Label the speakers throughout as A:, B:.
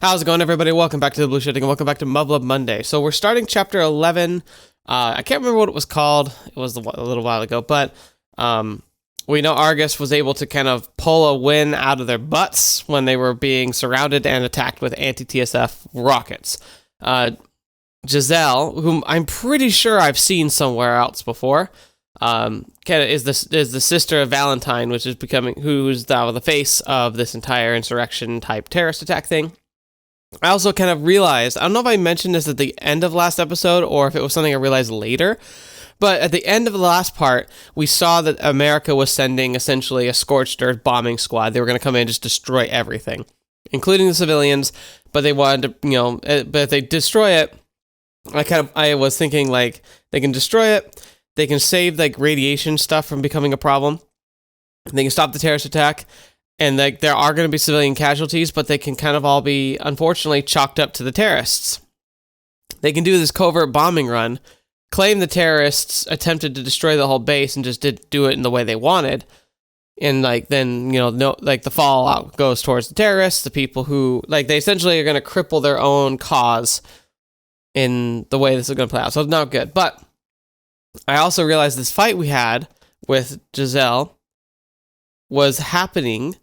A: How's it going, everybody? Welcome back to TheBlueShifting and welcome back to Muv-Luv Monday. So we're starting chapter 11. I can't remember what it was called. It was a little while ago, but we know Argus was able to kind of pull a win out of their butts when they were being surrounded and attacked with anti-TSF rockets. Giselle, whom I'm pretty sure I've seen somewhere else before, is the sister of Valentine, which is who's now the face of this entire insurrection type terrorist attack thing. I also kind of realized, I don't know if I mentioned this at the end of last episode or if it was something I realized later, but at the end of the last part, we saw that America was sending essentially a scorched earth bombing squad. They were going to come in and just destroy everything, including the civilians, but they wanted to, but if they destroy it, I was thinking, like, they can destroy it, they can save, like, radiation stuff from becoming a problem, they can stop the terrorist attack, and like there are going to be civilian casualties, but they can kind of all be, unfortunately, chalked up to the terrorists. They can do this covert bombing run, claim the terrorists attempted to destroy the whole base and just didn't do it in the way they wanted, and like then the fallout goes towards the terrorists, the people who they essentially are going to cripple their own cause in the way this is going to play out. So it's not good. But I also realized this fight we had with Giselle was happening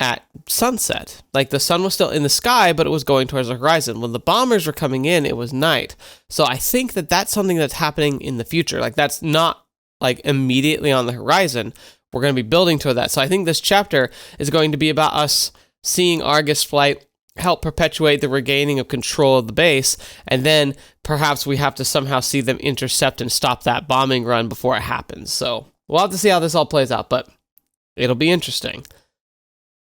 A: at sunset. Like, the sun was still in the sky, but it was going towards the horizon. When the bombers were coming in, it was night. So I think that that's something that's happening in the future. Like, that's not like immediately on the horizon. We're going to be building toward that. So I think this chapter is going to be about us seeing Argus flight help perpetuate the regaining of control of the base, and then perhaps we have to somehow see them intercept and stop that bombing run before it happens. So we'll have to see how this all plays out, but it'll be interesting.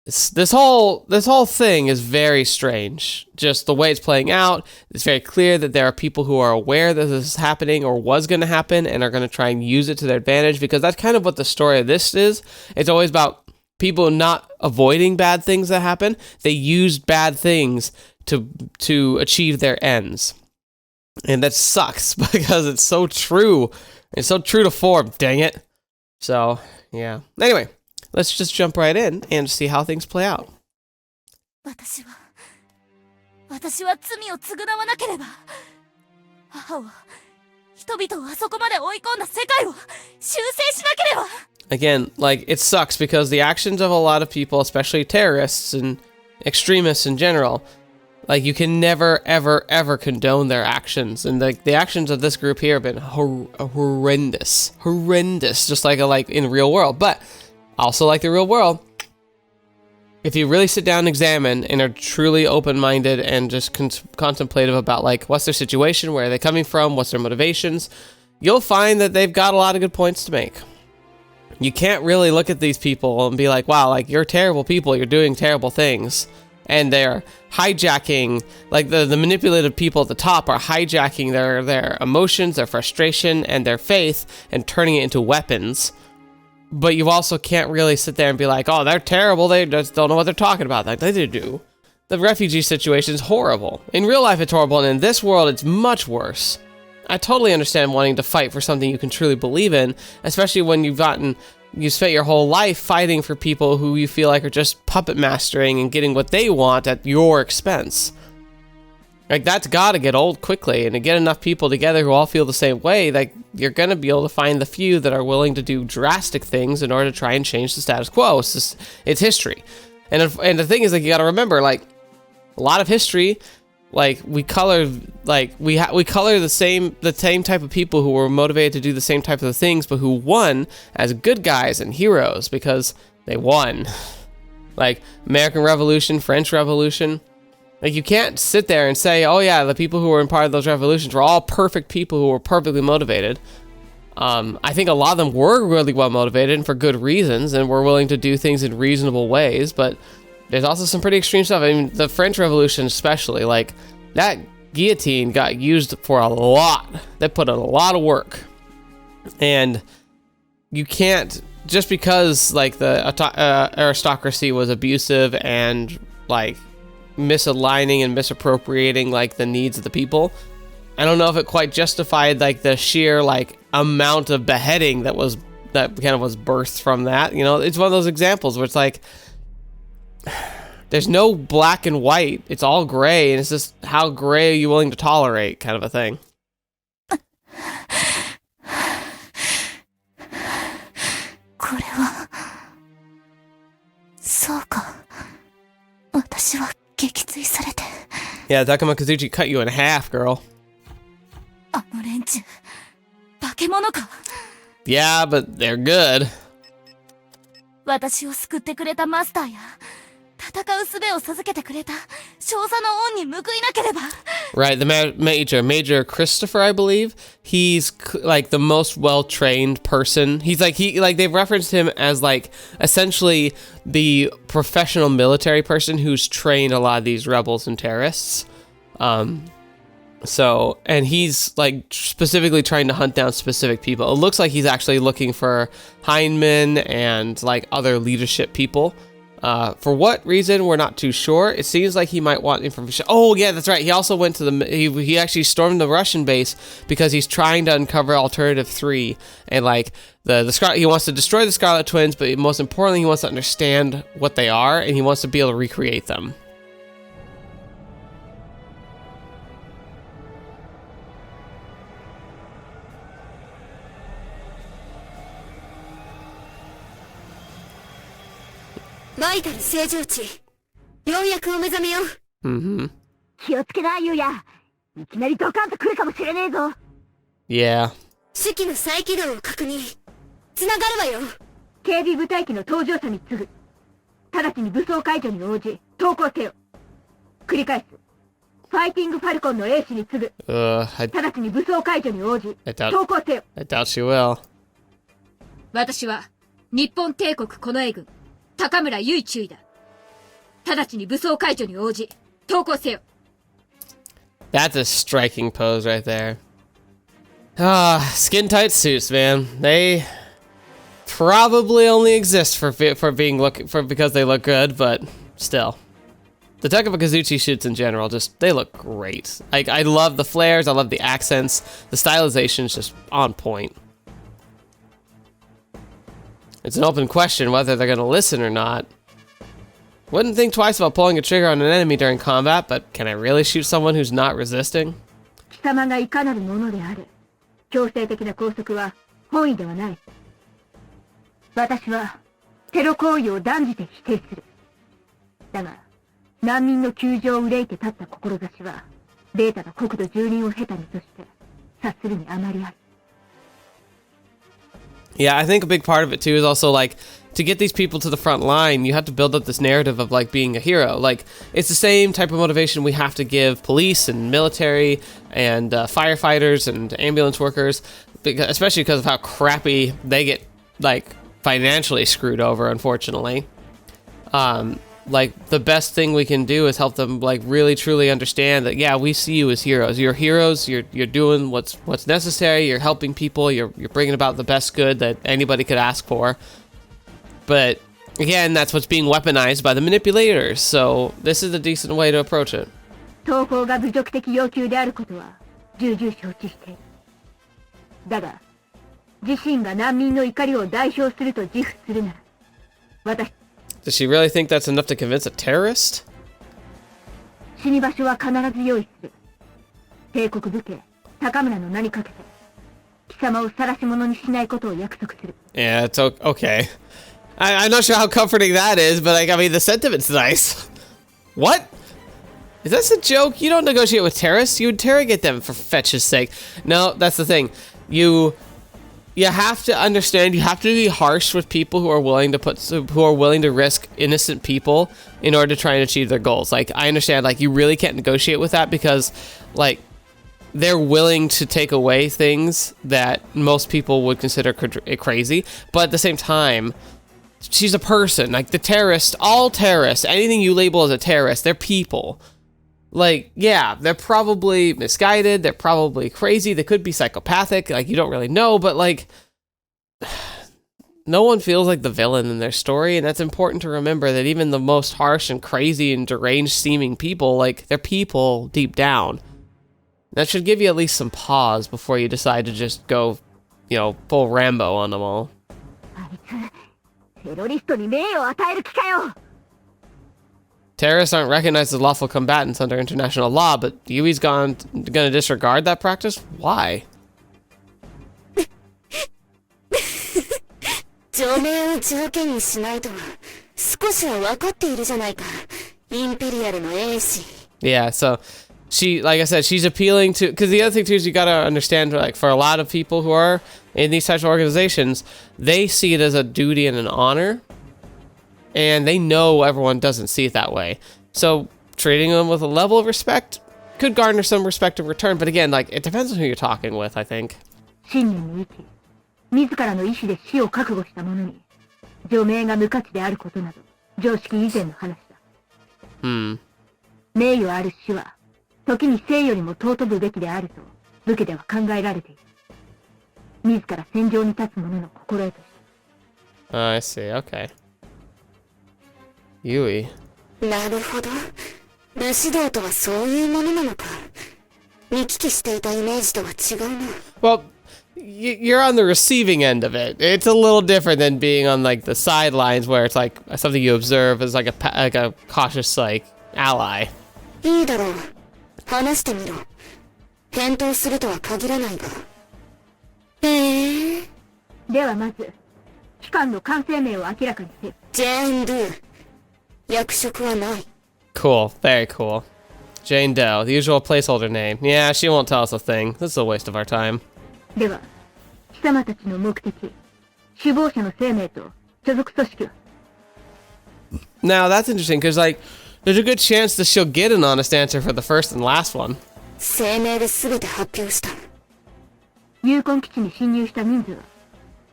A: This whole thing is very strange. Just the way it's playing out, it's very clear that there are people who are aware that this is happening or was going to happen and are going to try and use it to their advantage, because that's kind of what the story of this is. It's always about people not avoiding bad things that happen. They use bad things to achieve their ends. And that sucks because it's so true. It's so true to form, dang it. So, yeah. Anyway, let's just jump right in and see how things play out.
B: 私は罪を償わなければ、母を、人々をあそこまで追い込んだ世界を修正しなければ。
A: Again, like, it sucks because the actions of a lot of people, especially terrorists and extremists in general, like, you can never, ever, ever condone their actions. And the actions of this group here have been horrendous, just like in the real world. But also, like the real world, if you really sit down and examine and are truly open-minded and just contemplative about, like, what's their situation, where are they coming from, what's their motivations, you'll find that they've got a lot of good points to make. You can't really look at these people and be like, wow, like, you're terrible people, you're doing terrible things. And they're hijacking, like, the manipulative people at the top are hijacking their emotions, their frustration, and their faith and turning it into weapons. But you also can't really sit there and be like, oh, they're terrible, they just don't know what they're talking about. Like, they do. The refugee situation is horrible. In real life, it's horrible, and in this world, it's much worse. I totally understand wanting to fight for something you can truly believe in, especially when you spent your whole life fighting for people who you feel like are just puppet mastering and getting what they want at your expense. Like, that's gotta get old quickly, and to get enough people together who all feel the same way, like, you're gonna be able to find the few that are willing to do drastic things in order to try and change the status quo. It's history. And the thing is, like, you gotta remember, like, a lot of history, like, we color the same type of people who were motivated to do the same type of things, but who won as good guys and heroes because they won. Like, American Revolution, French Revolution. Like, you can't sit there and say, oh yeah, the people who were in part of those revolutions were all perfect people who were perfectly motivated. I think a lot of them were really well motivated and for good reasons and were willing to do things in reasonable ways, but there's also some pretty extreme stuff. I mean, the French Revolution especially, like, that guillotine got used for a lot. They put in a lot of work. And you can't, just because, like, the aristocracy was abusive and, like, misaligning and misappropriating, like, the needs of the people, I don't know if it quite justified, like, the sheer, like, amount of beheading that kind of was birthed from that. You know, it's one of those examples where it's like, There's no black and white. It's all gray, and it's just how gray are you willing to tolerate kind of a thing.
B: これはそうか私は撃墜されて
A: Yeah, Takuma Kazuchi cut you in half, girl.
B: あの連中化け物か
A: Yeah, but they're good.
B: 私を救ってくれたマスターや戦う術を授けてくれた少佐の恩に報いなければ
A: Right, the Major Christopher, I believe. He's like the most well-trained person. He's like they've referenced him as like essentially the professional military person who's trained a lot of these rebels and terrorists. So, and he's like specifically trying to hunt down specific people. It looks like he's actually looking for Hindman and like other leadership people. For what reason, we're not too sure. It seems like he might want information. Oh, yeah, that's right. He also went to he actually stormed the Russian base because he's trying to uncover Alternative 3. And, like, he wants to destroy the Scarlet Twins, but most importantly, he wants to understand what they are, and he wants to be able to recreate them. Mm-hmm.
B: 気をつけなユウヤいきなりドカンと来るかもしれねえぞ
A: Yeah.
B: 士気の再起動を確認つながるわよ警備部隊機の搭乗者に次ぐ直ちに武装解除に応じ投降せよ繰り返すファイティングファルコンの兵士に次ぐ直ちに武装解除に応じ投降せよ
A: I doubt she will.
B: 私は日本帝国近衛軍高村唯中尉だ直ちに武装解除に応じ投降せよ
A: That's a striking pose right there. Skin tight suits, man. They probably only exist because they look good, but still. The Takuma Kazuchi suits in general, they look great. I love the flares, I love the accents, the stylization's just on point. It's an open question whether they're gonna listen or not. Wouldn't think twice about pulling a trigger on an enemy during combat, but can I really shoot someone who's not resisting?
B: 貴様がいかなるものであれ強制的な拘束は本意ではない私はテロ行為を断じて否定するだが難民の窮状を憂いて立った志はデータが国土住人を経た身として察するにあまりある
A: Yeah, I think a big part of it too is also like to get these people to the front line, you have to build up this narrative of like being a hero. Like it's the same type of motivation we have to give police and military and firefighters and ambulance workers, especially because of how crappy they get like financially screwed over, unfortunately. Like the best thing we can do is help them like really truly understand that yeah, we see you as heroes. You're heroes. You're doing what's necessary. You're helping people. You're bringing about the best good that anybody could ask for. But again, that's what's being weaponized by the manipulators. So this is a decent way to approach it.
B: 投降が侮辱的要求であることは重々承知している。だが、自身が難民の怒りを代表すると自負するなら、私
A: Does she really think that's enough to convince a terrorist?
B: 死に場所は必ず用意する。帝国武家、高村の名にかけて、貴様を晒し者にしないことを約束する。
A: Yeah, it's okay. I'm not sure how comforting that is, but like, I mean, the sentiment's nice. What? Is this a joke? You don't negotiate with terrorists. You interrogate them for fetch's sake. No, that's the thing. You have to understand. You have to be harsh with people who are willing to risk innocent people in order to try and achieve their goals. Like I understand. Like you really can't negotiate with that because, like, they're willing to take away things that most people would consider crazy. But at the same time, she's a person. Like the terrorist, all terrorists, anything you label as a terrorist, they're people. Like, yeah, they're probably misguided, they're probably crazy, they could be psychopathic, like, you don't really know, but, like, no one feels like the villain in their story, and that's important to remember that even the most harsh and crazy and deranged-seeming people, like, they're people deep down. That should give you at least some pause before you decide to just go, you know, full Rambo on them all. terrorists aren't recognized as lawful combatants under international law, but Yui's gonna disregard that practice? Why?
C: 上面を条件にしないと少しは分かっているじゃないか。インペリアルの英士。
A: Yeah, so she, like I said, she's appealing to, because the other thing too is you gotta understand, like, for a lot of people who are in these types of organizations, they see it as a duty and an honor, and they know everyone doesn't see it that way. So treating them with a level of respect could garner some respect in return, but again, like, it depends on who you're talking with, I think.
B: 信念に生き、自らの意志で死を覚悟した者に、除名が無価値であることなど、常識以前の話だ。名誉ある死は、時に生よりも尊ぶべきであると、武家では考えられている。自ら戦場に立つ者の心得として。
A: I see, okay. Yui.
C: なるほど。武士道とはそういうものなのか。見聞きしていたイメージとは違うな。
A: Well, you're on the receiving end of it. It's a little different than being on like the sidelines where it's like something you observe as like a cautious like ally.
C: いいだろう。話してみろ。返答するとは限らないが。
B: ではまず、機関の完成名を明らかにせよ。
C: ジェーン・ドゥ。役職はない。
A: Cool, very cool. Jane Doe, the usual placeholder name. Yeah, she won't tell us a thing. This is a waste of our time.
B: では、貴様たちの目的、首謀者の生命と所属組織は。
A: Now that's interesting because like there's a good chance that she'll get an honest answer for the first and last one.
C: 声明で全て発表した。
B: ユーコン基地に侵入した人数は、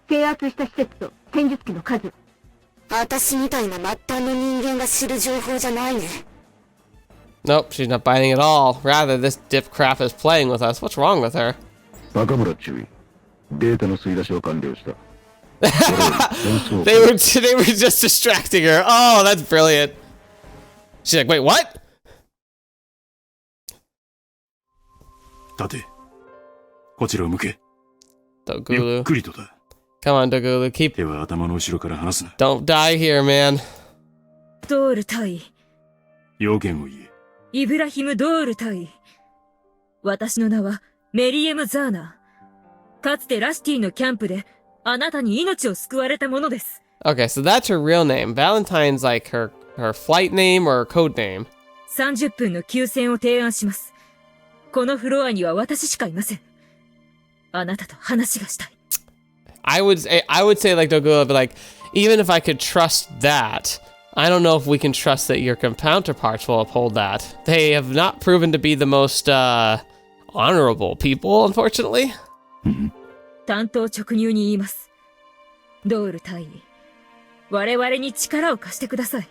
B: 制圧した施設と戦術機の数は。
C: 私みたいな末端の人間が知る情報じゃないね。
A: Nope, she's not biting at all. Rather, this dip crap is playing with us. What's wrong with her?
D: 中村注意。データの吸い出しを完了した。
A: they were just distracting her. Oh, that's brilliant. She's like, wait, what?
E: 立て。こちらを向け。ゆっ
A: Dogulu.
E: くりとだ。
A: Come on, Dogulu. Keep.
E: 手は頭の後ろから離すな。
A: Don't die here, man.
F: ドール対
E: 要件を言え。
F: イブラヒム・ドール対私の名はメリエム・ザーナー。かつてラシティのキャンプであなたに命を救われたものです。
A: Okay, so that's her real name. Valentine's like her flight name or code name.
F: 30分の休戦を提案します。このフロアには私しかいません。あなたと話がしたい。
A: I would say like Dogulu, but like even if I could trust that, I don't know if we can trust that your counterparts will uphold that. They have not proven to be the most honorable people, unfortunately.
F: 単刀直入に言います。ドール大尉、我々に力を貸してください。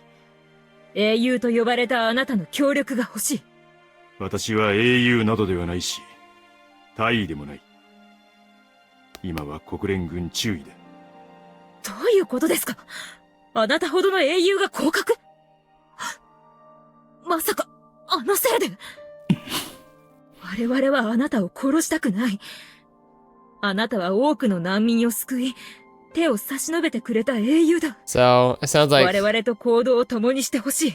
F: 英雄と呼ばれたあなたの協力が欲しい。
E: 私は英雄などではないし、大尉でもない。今は国連軍中尉だ。
F: どういうことですか？あなたほどの英雄が降格？まさか、あのせいで我々はあなたを殺したくない。あなたは多くの難民を救い、手を差し伸べてくれた英雄だ。
A: So it sounds like
F: 我々と行動を共にしてほしい。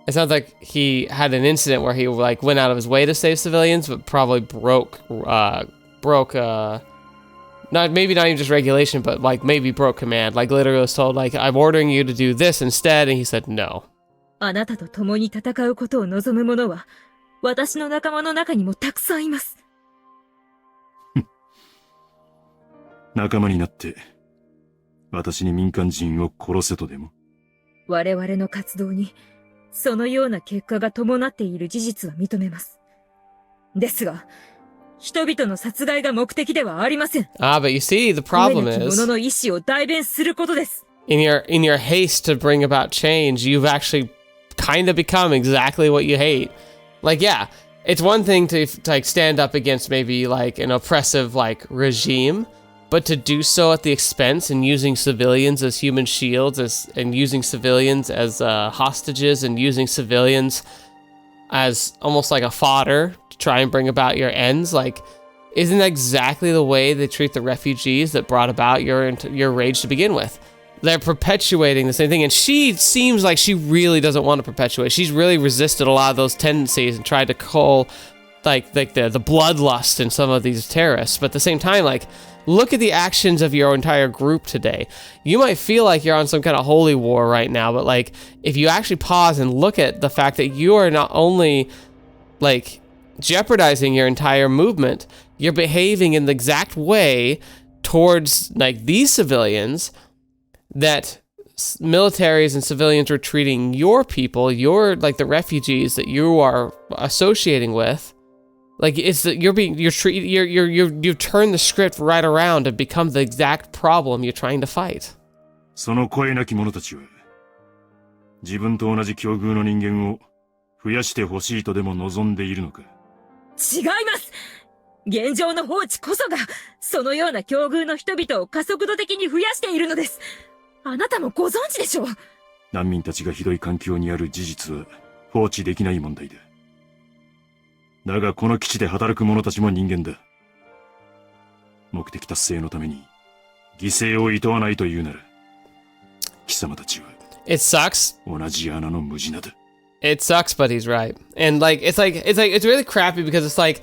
A: It sounds like he had an incident where he like went out of his way to save civilians, but probably broke not maybe not even just regulation, but like maybe broke command. Like literally was told like I'm ordering you to do this instead, and he said no.
F: あなたと共に戦うことを望む者は、私の仲間の中にもたくさんいます。
E: 仲間になって、私に民間人を殺せとでも。
F: 我々の活動に、そのような結果が伴っている事実は認めます。ですが、人々の殺害が目的ではありません。
A: Ah, but you see, the problem
F: 上なき
A: is
F: 者の意思を代弁することです。
A: in your haste to bring about change, you've actually kind of become exactly what you hate. Like, yeah, it's one thing to like stand up against maybe like an oppressive like regime, but to do so at the expense and using civilians as human shields, and using civilians as hostages, and using civilians as almost like a fodder to try and bring about your ends, like, isn't that exactly the way they treat the refugees that brought about your rage to begin with? they're perpetuating the same thing. And she seems like she really doesn't want to perpetuate. She's really resisted a lot of those tendencies and tried to call like the bloodlust in some of these terrorists. But at the same time, like, look at the actions of your entire group today. You might feel like you're on some kind of holy war right now, but like, if you actually pause and look at the fact that you are not only like jeopardizing your entire movement, you're behaving in the exact way towards like these civilians that militaries and civilians were treating your people, your like the refugees that you are associating with. Like, it's that you've turned the script right around and become the exact problem you're trying to fight.
E: その声なき者たちは、自分と同じ境遇の人間を増やしてほしいとでも望んでいるのか。
F: 違います。現状の放置こそが、そのような境遇の人々を加速度的に増やしているのです。あなたもご存知でしょう。
E: 難民たちがひどい環境にある事実は放置できない問題だ。だがこの基地で働く者たちも人間だ。目的達成のために犠牲を厭わないというなら、貴様たちは
A: It sucks.
E: 同じ穴の無地なだ。
A: It sucks, but he's right. And like it's really crappy because it's like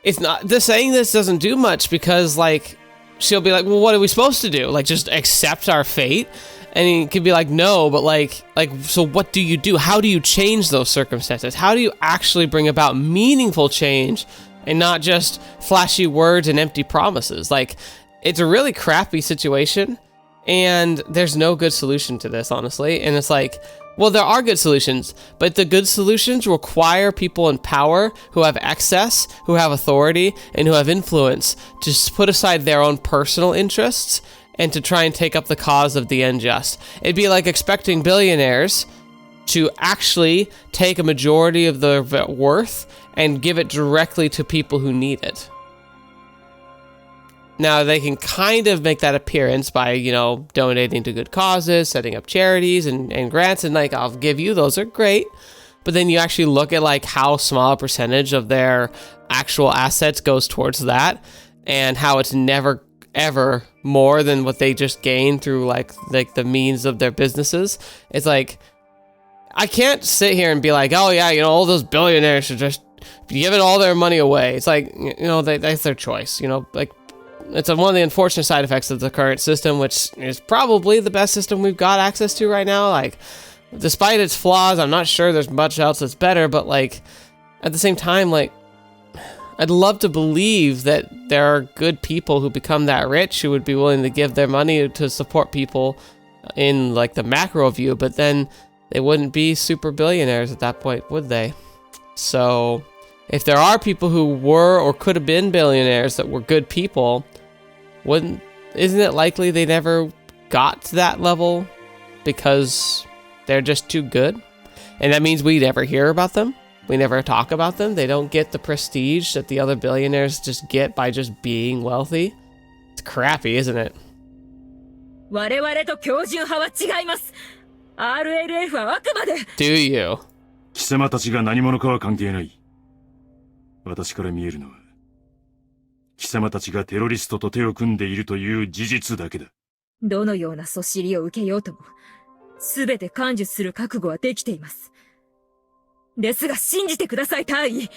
A: it's not just saying this doesn't do much because like she'll be like, well, what are we supposed to do? Like just accept our fate? And he could be like, no, but like so what do you do? How do you change those circumstances? How do you actually bring about meaningful change and not just flashy words and empty promises? Like, it's a really crappy situation and there's no good solution to this, honestly. And it's like, well, there are good solutions, but the good solutions require people in power who have access, who have authority, and who have influence to put aside their own personal interests and to try and take up the cause of the unjust. It'd be like expecting billionaires to actually take a majority of their worth and give it directly to people who need it. Now, they can kind of make that appearance by, you know, donating to good causes, setting up charities and grants, and like, I'll give you, those are great. But then you actually look at like how small a percentage of their actual assets goes towards that, and how it's never ever more than what they just gain through like the means of their businesses. It's like, I can't sit here and be like, oh yeah, you know, all those billionaires are just giving all their money away. It's like, you know, that's their choice, you know, like, it's one of the unfortunate side effects of the current system, which is probably the best system we've got access to right now. Like, despite its flaws, I'm not sure there's much else that's better, but like, at the same time, like, I'd love to believe that there are good people who become that rich who would be willing to give their money to support people in like the macro view, but then they wouldn't be super billionaires at that point, would they? So if there are people who were or could have been billionaires that were good people, isn't it likely they never got to that level because they're just too good? And that means we never hear about them. We never talk about them. They don't get the prestige that the other billionaires just get by just being wealthy. It's crappy, isn't it?
F: 我々と標準派は違います。RLF はあくまで。
A: Do you?
E: 貴様たちが何者かは関係ない。私から見えるのは、貴様たちがテロリストと手を組んでいるという事実だけだ。
F: どのようなそしりを受けようとも、すべて感受する覚悟はできています。ですが信じてください、大尉。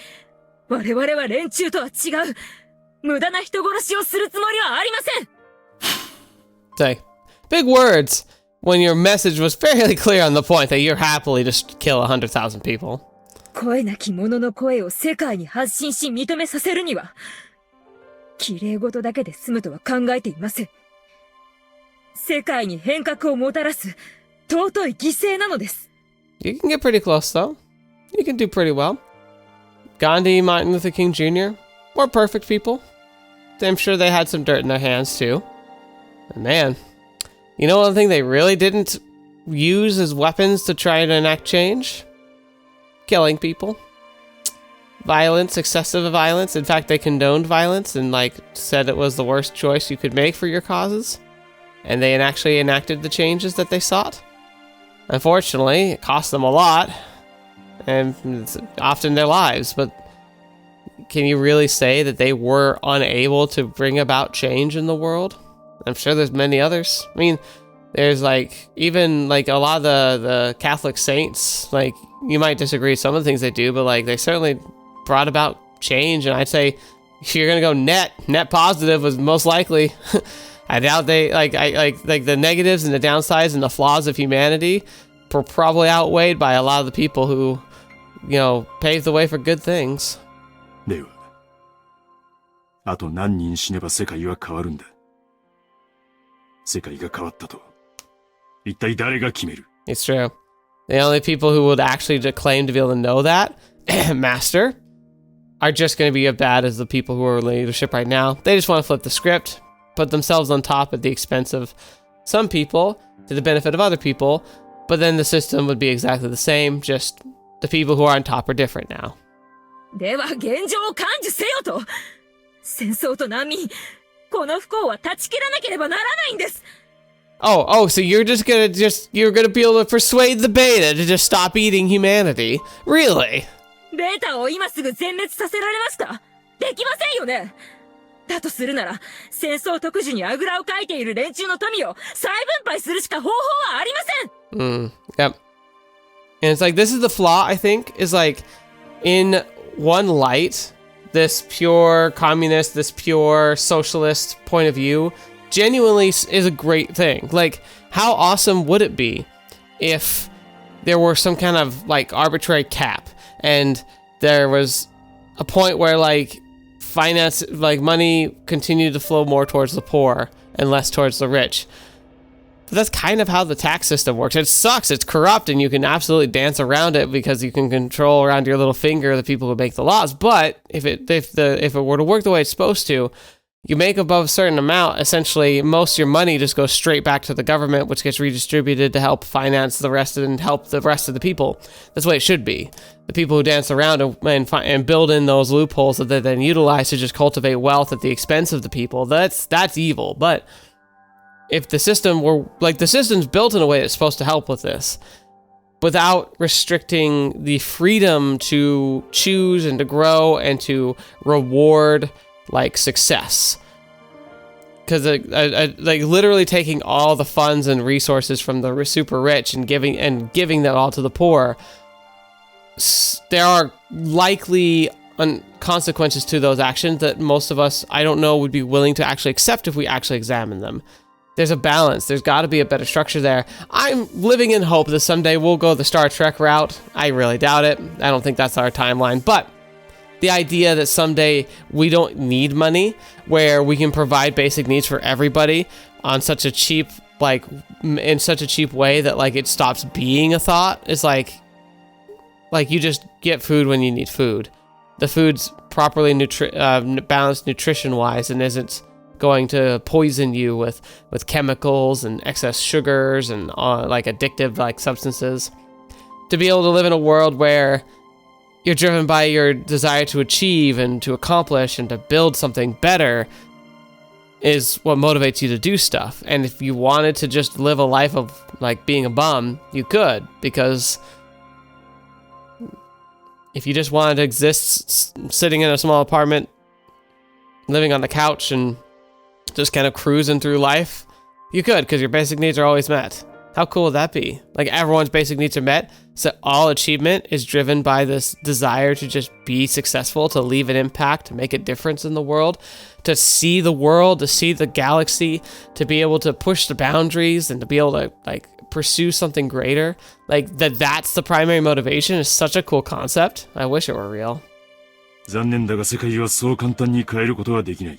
F: 我々は連中とは違う。無駄な人殺しをするつもりはありません。
A: Say, big words when your message was fairly clear on the point that you're happily just kill 100,000 people.
F: 声なき者の声を世界に発信し認めさせるには、綺麗事だけで済むとは考えていません。世界に変革をもたらす尊い犠牲なのです。
A: You can get pretty close though. You can do pretty well. Gandhi, Martin Luther King Jr. were perfect people. I'm sure they had some dirt in their hands too. And man, you know one thing they really didn't use as weapons to try and enact change? Killing people. Violence, excessive violence. In fact, they condoned violence and like said it was the worst choice you could make for your causes. And they actually enacted the changes that they sought. Unfortunately, it cost them a lot. And it's often their lives, but can you really say that they were unable to bring about change in the world? I'm sure there's many others. I mean, There's like, even like a lot of the Catholic saints, like you might disagree with some of the things they do, but like they certainly brought about change. And I'd say if you're gonna go net positive was most likely. I doubt they like the negatives and the downsides and the flaws of humanity were probably outweighed by a lot of the people who, you know, paved the way for good things.
E: では、あと何人死ねば世界は変わるんだ。世界が変わったと、一体誰が決める？
A: It's true. The only people who would actually claim to be able to know that, master, are just going to be as bad as the people who are in leadership right now. They just want to flip the script, put themselves on top at the expense of some people, to the benefit of other people, but then the system would be exactly the same, just the people who are on top are different now.
F: では現状を感受せよと。戦争と難民、この不幸は断ち切らなければならないんです。
A: Oh, so you're gonna be able to persuade the beta to just stop eating humanity? Really?
F: ベータを今すぐ全滅させられますか？できませんよね。だとするなら、戦争特需にあぐらをかいている連中の富を再分配するしか方法はありません。
A: Yep. And it's like, this is the flaw, I think, is like, in one light, this pure communist, this pure socialist point of view genuinely is a great thing. Like, how awesome would it be if there were some kind of like arbitrary cap and there was a point where like finance, like money continued to flow more towards the poor and less towards the rich? But that's kind of how the tax system works. It sucks. It's corrupt, and you can absolutely dance around it because you can control around your little finger the people who make the laws. But if it were to work the way it's supposed to, you make above a certain amount, essentially most of your money just goes straight back to the government, which gets redistributed to help finance the rest and help the rest of the people. That's the way it should be. The people who dance around and build in those loopholes that they then utilize to just cultivate wealth at the expense of the people, that's evil. But if the system were, like, the system's built in a way that's supposed to help with this, without restricting the freedom to choose and to grow and to reward, like, success. Because, like, literally taking all the funds and resources from the super rich and giving that all to the poor, there are likely consequences to those actions that most of us, I don't know, would be willing to actually accept if we actually examine them. There's a balance. There's got to be a better structure there. I'm living in hope that someday we'll go the Star Trek route. I really doubt it. I don't think that's our timeline. But the idea that someday we don't need money, where we can provide basic needs for everybody on such a cheap, like, in such a cheap way that, like, it stops being a thought, is like you just get food when you need food. The food's properly balanced nutrition-wise and isn't going to poison you with chemicals and excess sugars and like addictive like substances. To be able to live in a world where you're driven by your desire to achieve and to accomplish and to build something better is what motivates you to do stuff. And if you wanted to just live a life of like being a bum, you could, because if you just wanted to exist sitting in a small apartment, living on the couch and just kind of cruising through life, you could, because your basic needs are always met. How cool would that be? Like, everyone's basic needs are met, so all achievement is driven by this desire to just be successful, to leave an impact, to make a difference in the world, to see the world, to see the galaxy, to be able to push the boundaries and to be able to like pursue something greater. Like, that's the primary motivation is such a cool concept. I wish it were real.
E: 残念だが世界はそう簡単に変えることはできない。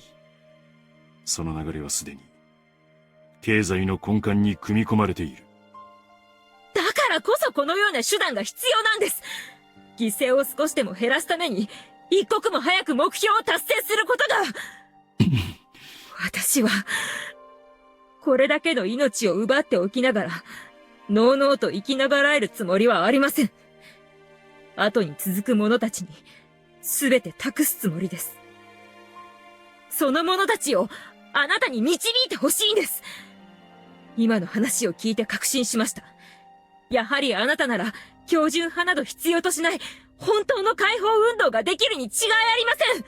E: その流れはすでに経済の根幹に組み込まれている。
F: だからこそこのような手段が必要なんです。犠牲を少しでも減らすために一刻も早く目標を達成することが私はこれだけの命を奪っておきながらのうのうと生きながらえるつもりはありません。後に続く者たちに全て託すつもりです。その者たちをあなたに導いてほしいんです。今の話を聞いて確信しました。やはりあなたなら標準派など必要としない本当の解放運動ができるに違いありません。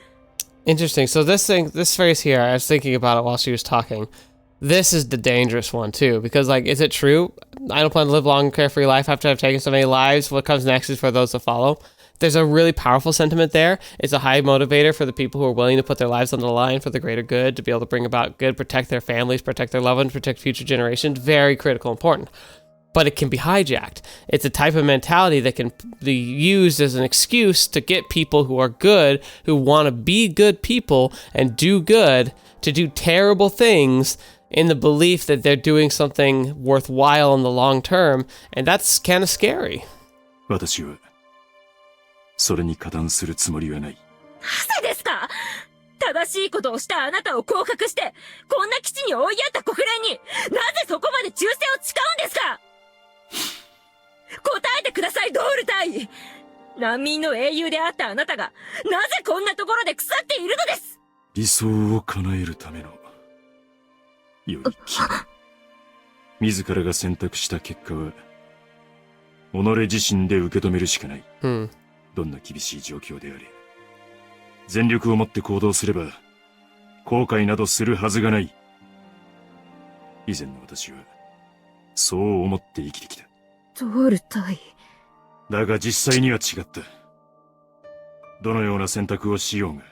A: Interesting. So this phrase here, I was thinking about it while she was talking. this is the dangerous one too, because like, is it true? I don't plan to live a long, carefree life after I've taken so many lives. What comes next is for those to follow. There's a really powerful sentiment there. It's a high motivator for the people who are willing to put their lives on the line for the greater good, to be able to bring about good, protect their families, protect their loved ones, protect future generations. Very critical, important. But it can be hijacked. It's a type of mentality that can be used as an excuse to get people who are good, who want to be good people and do good, to do terrible things in the belief that they're doing something worthwhile in the long term. And that's kind of scary.
E: 私はそれに加担するつもりはない。
F: なぜですか？正しいことをしたあなたを降格して、こんな基地に追いやった国連に、なぜそこまで忠誠を誓うんですか？答えてください、ドール大尉。難民の英雄であったあなたが、なぜこんなところで腐っているのです。
E: 理想を叶えるための良い気分。自らが選択した結果は、己自身で受け止めるしかない。どんな厳しい状況であれ、全力を持って行動すれば、後悔などするはずがない。以前の私は、そう思って生きてきた。
F: ドール大尉。
E: だが実際には違った。どのような選択をしようが、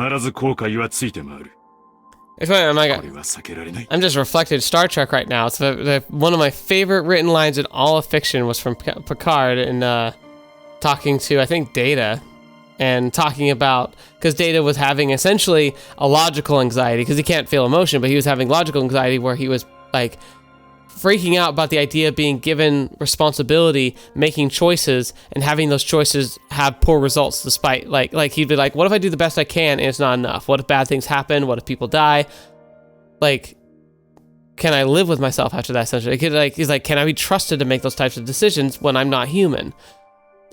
E: 必ず後悔はついて回る。
A: It's funny, I'm just reflecting Star Trek right now. It's one of my favorite written lines in all of fiction was from Picard and talking to, I think, Data, and talking about, because Data was having essentially a logical anxiety, because he can't feel emotion, but he was having logical anxiety where he was like freaking out about the idea of being given responsibility, making choices, and having those choices have poor results despite, like he'd be like, what if I do the best I can and it's not enough? What if bad things happen? What if people die? Like, can I live with myself after that? Essentially, he's like, can I be trusted to make those types of decisions when I'm not human?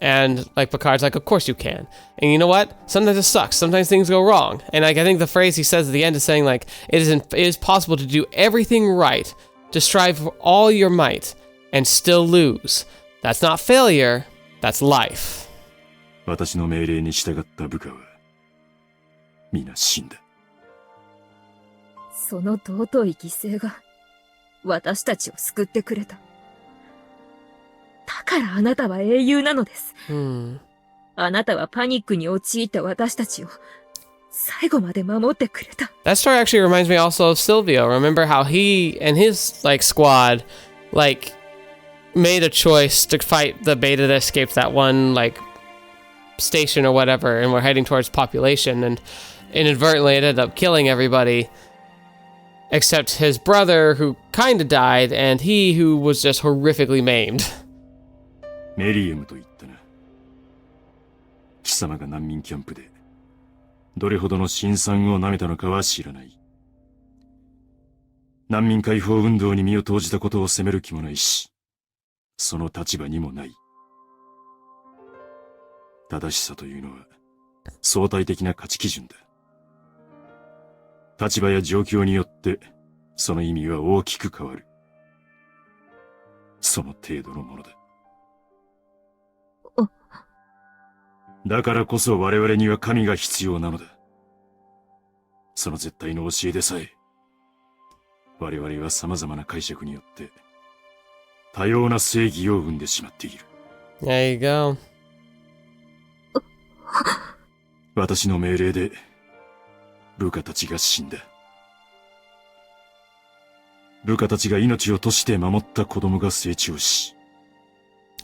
A: And like Picard's like, of course you can. And you know what? Sometimes it sucks. Sometimes things go wrong. And like, I think the phrase he says at the end is saying like, it is possible to do everything right, to strive for all your might, and still lose. That's not failure, that's life.
E: 私の命令に従った部下は、皆死んだ。
F: その尊い犠牲が、私たちを救ってくれた。だからあなたは英雄なのです。あなたはパニックに陥った私たちを、最後まで守ってくれた。
A: That story actually reminds me also of Silvio. Remember how he and his like squad like made a choice to fight the beta that escaped that one like station or whatever, and were heading towards population, and inadvertently it ended up killing everybody except his brother, who kind of died, and he who was just horrifically maimed.
E: メリウムと言ったな。貴様が難民キャンプでどれほどの辛酸を舐めたのかは知らない。難民解放運動に身を投じたことを責める気もないし、その立場にもない。正しさというのは相対的な価値基準だ。立場や状況によってその意味は大きく変わる。その程度のものだ。だからこそ我々には神が必要なのだ。その絶対の教えでさえ、我々は様々な解釈によって多様な正義を生んでしまっている。
A: There you go.
E: 私の命令で部下たちが死んだ。部下たちが命を賭して守った子供が成長し、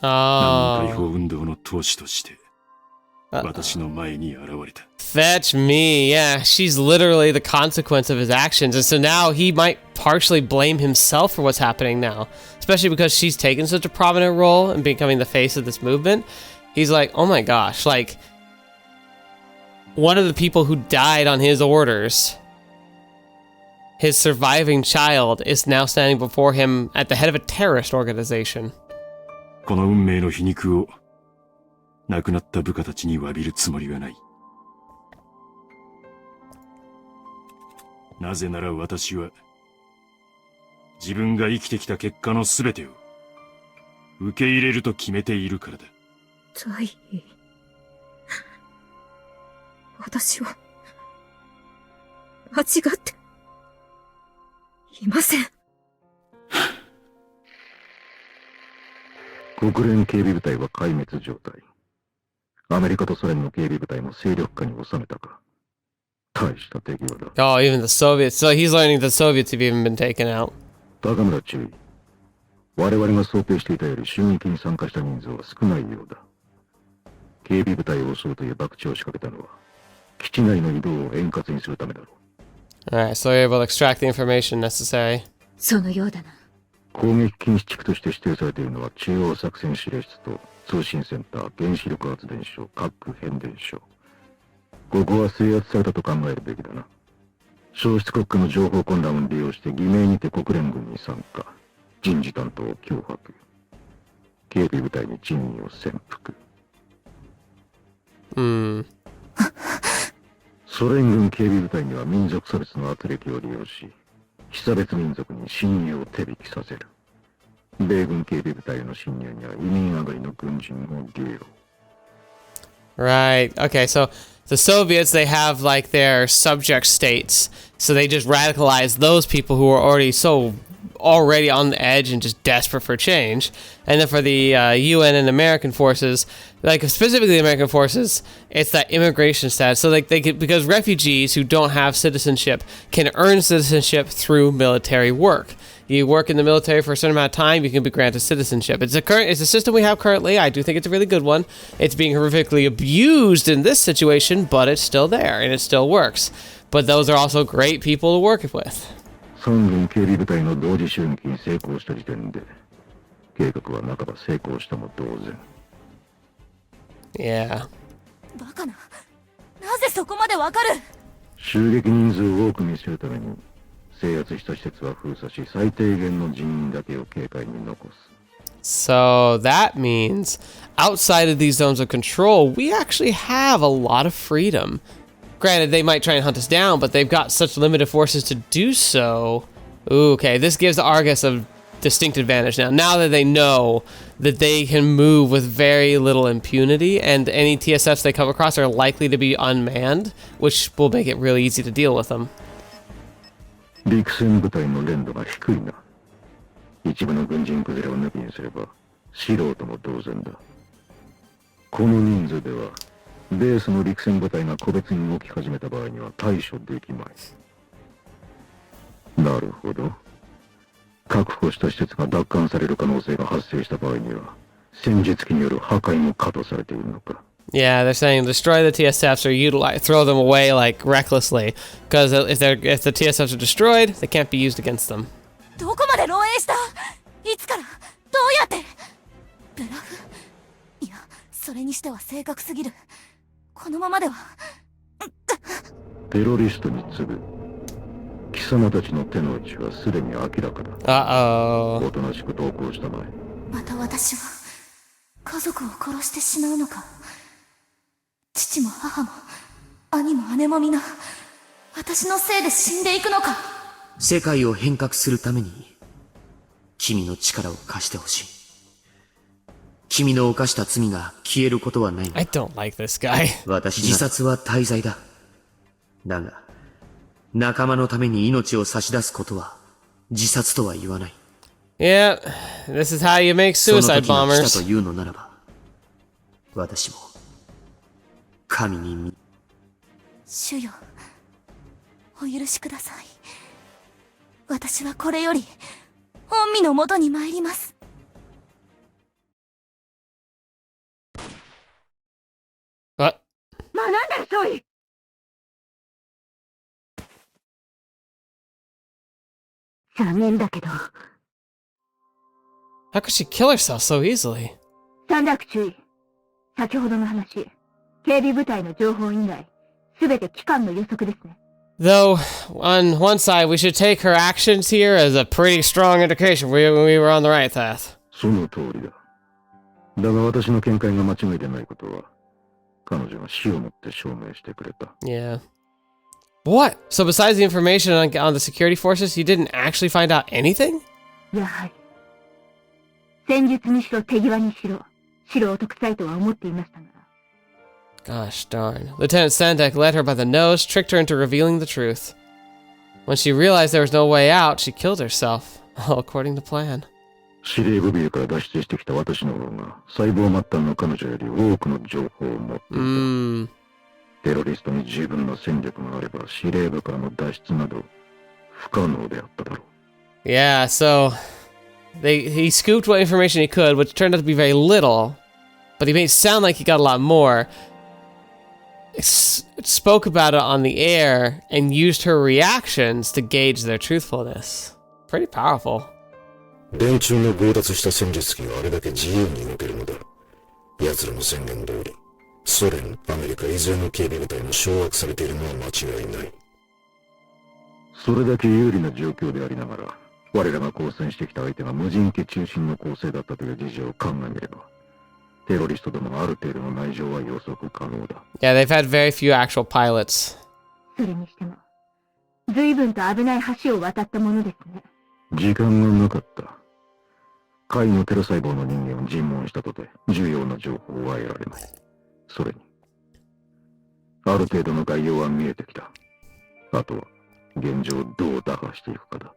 E: 難民解放運動の闘士として私の前に現れた。
A: Fetch me. Yeah, she's literally the consequence of his actions. And so now he might partially blame himself for what's happening now. Especially because she's taken such a prominent role in becoming the face of this movement. He's like, oh my gosh, like, one of the people who died on his orders, his surviving child, is now standing before him at the head of a terrorist organization.
E: この運命の皮肉を亡くなった部下たちに詫びるつもりはない。なぜなら私は自分が生きてきた結果のすべてを受け入れると決めているからだ。
F: 大尉、私は間違っていません。
D: 国連警備部隊は壊滅状態。アメリカとソ連の警備部隊も勢力下に収めたか。大した敵はだ。
A: Oh, even the Soviets. So he's learning the Soviets have even been taken out.
D: 高村注意。我々が想定していたより襲撃に参加した人数は少ないようだ。警備部隊を襲うという博打を仕掛けたのは、基地内の移動を円滑にするためだろう。
A: Alright, so you're able to extract the information necessary.
B: そのようだな。
D: 攻撃禁止地区として指定されているのは中央作戦司令室と通信センター、原子力発電所、核変電所。ここは制圧されたと考えるべきだな。消失国家の情報混乱を利用して偽名にて国連軍に参加。人事担当を脅迫。警備部隊に人員を潜伏。ソ連軍警備部隊には民族差別の圧力を利用し、被差別民族に侵入を手引きさせる。米軍警備部隊への侵入には移民上がりの軍人を利用。
A: Right. Okay, so the Soviets, they have like their subject states. So they just radicalize those people who are already on the edge and just desperate for change. And then for the UN and American forces, like specifically the American forces, it's that immigration status. So like because refugees who don't have citizenship can earn citizenship through military work. You work in the military for a certain amount of time, you can be granted citizenship. It's a system we have currently. I do think it's a really good one. It's being horrifically abused in this situation, but it's still there and it still works. But those are also great people to work with.
D: 三軍警備部隊の同時襲撃に成功した時点で、計画は半ば成功したも同然。
A: Yeah.
F: バカな。なぜそこまでわかる？
D: 襲撃人数を多く見せるために、制圧した施設は封鎖し、最低限の人員だけを警戒に残す。
A: So that means outside of these zones of control, we actually have a lot of freedom. Granted, they might try and hunt us down, but they've got such limited forces to do so. Ooh, okay, this gives the Argus a distinct advantage now. Now that they know that they can move with very little impunity, and any TSFs they come across are likely to be unmanned, which will make it really easy to deal with them.
D: 陸戦部隊の連度が低いな。一部の軍人崩れを抜きにすれば、素人も同然だ。この人数では、ベースの陸戦部隊が個別に動き始めた場合には対処できまい。なるほど。確保した施設が奪還される可能性が発生した場合には、戦術機による破壊も可とされているのか。
A: Yeah, they're saying destroy the TSFs or throw them away like recklessly, because if the TSFs are destroyed, they can't be used against them.
F: どこまで漏洩した？いつから？どうやって？ブラフ？いや、それにしては正確すぎる。このままでは。
D: テロリストに次ぐ。貴様たちの手の内はすでに明らかだ。
A: Uh-oh.
D: おとなしく同行したまえ。
F: また私は家族を殺してしまうのか。父も母も兄も姉も皆私のせいで死んでいくのか。
G: 世界を変革するために君の力を貸してほしい。君の犯した罪が消えることはない。
A: I don't like this guy.
G: 自殺は大罪だ。だが仲間のために命を差し出すことは自殺とは言わない。
A: Yeah, this is how you make
G: その
A: suicide
G: 時が来
A: bombers.
G: たというのならば、私も神に
F: 主よ、お許しください。私はこれより御身の元に参ります。
A: What?
B: 学んだる総理。残念だけど。
A: How could she kill herself so easily?
B: 三略注意。先ほどの話、警備部隊の情報以外、すべて機関の予測ですね。
A: Though, on one side, we should take her actions here as a pretty strong indication we were on the right path.
D: その通りだ。だが私の見解が間違いでないことは、彼女が死をもって証明してくれた。
A: Yeah. What? So besides the information on the security forces, you didn't actually find out anything?
B: やはり。戦術にしろ手際にしろ、素人臭いとは思っていましたが。
A: Gosh darn. Lieutenant Sandek led her by the nose, tricked her into revealing the truth. When she realized there was no way out, she killed herself, all according to plan.
D: 司令部ビルから脱出してきた私の方が細胞末端の彼女より多くの情報を持っていた。テロリストに十分な戦力があれば司令部からの脱出など不可能であっただろう。
A: Yeah, so he scooped what information he could, which turned out to be very little, but he made it sound like he got a lot more. Spoke about it on the air and used her reactions to gauge their truthfulness. Pretty powerful.
H: 連中の強奪した戦術機があれだけ自由に動けるのだ。奴らの宣言通り、ソ連、アメリカいずれの警備部隊も掌握されているのは間違いない。
D: それだけ有利な状況でありながら、我らが交戦してきた相手が無人機中心の構成だったという事情を鑑みれば、テロリストどものある程度の内情は予測可能だ。
A: Yeah, they've had very few actual pilots.
B: それにしても、随分と危ない橋を渡ったものですね。
D: 時間がなかった。下位のテロ細胞の人間を尋問したとて重要な情報は得られない。それに、ある程度の概要は見えてきた。あとは、現状をどう打破していくかだ。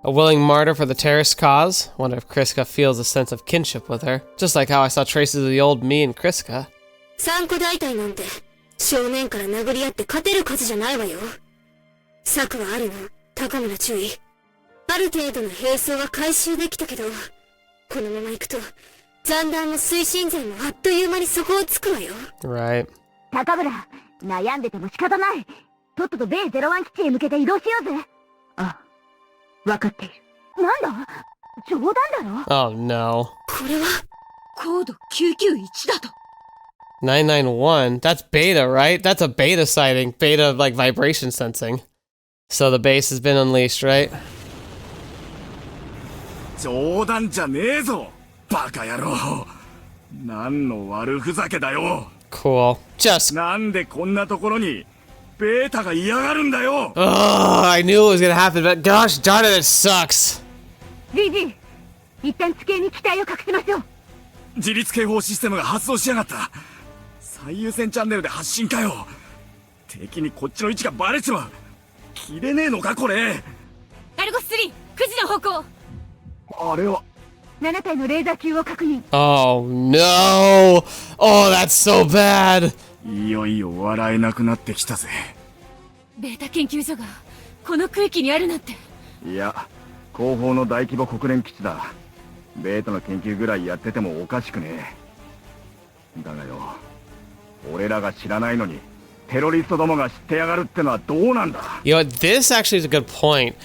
A: A willing martyr for the terrorist cause? Wonder if Kriska feels a sense of kinship with her, just like how I saw traces of the old me in Kriska.
C: 三個大隊なんて正面から殴り合って勝てる数じゃないわよ。策はあるの、高村注意。ある程度の兵装は回収できたけど、このまま行くと残弾の推進剤もあっという間に底をつくわよ。
A: Right.
B: 高村、悩んでても仕方ない。とっとと米01基地へ向けて移動しようぜ。あ、わかっている。なんだ、冗談だろ。
A: Oh no.
C: これは
F: 高度991だと。
A: 991? That's beta, right? That's a beta sighting. Beta, like, vibration sensing. So the base has been unleashed, right?
E: 冗談じゃねえぞバカ野郎。何の悪ふざけだよ。
A: Cool. Just...
E: なんでこんなところにベータが嫌がるんだよ。
A: Oh, I knew it was gonna happen, but gosh darn it, it sucks.
B: GG、一旦地形に機体を隠しましょう。
E: 自律警報システムが発動しやがった。最優先チャンネルで発信かよ。敵にこっちの位置がバレちまう。切れねえのかこれ。
F: アルゴス3、9時の方向。
E: あれは
B: 7体のレーザー級を確認。
A: Oh no! Oh, that's so bad!
E: いよいよ笑えなくなってきたぜ。
F: ベータ研究所がこの区域にあるなんて。
E: いや、後方の大規模国連基地だ。ベータの研究ぐらいやっててもおかしくねえ。だがよ、俺らが知らないのにテロリストどもが知ってやがるってのはどうなんだ。
A: You know what, this actually is a good point.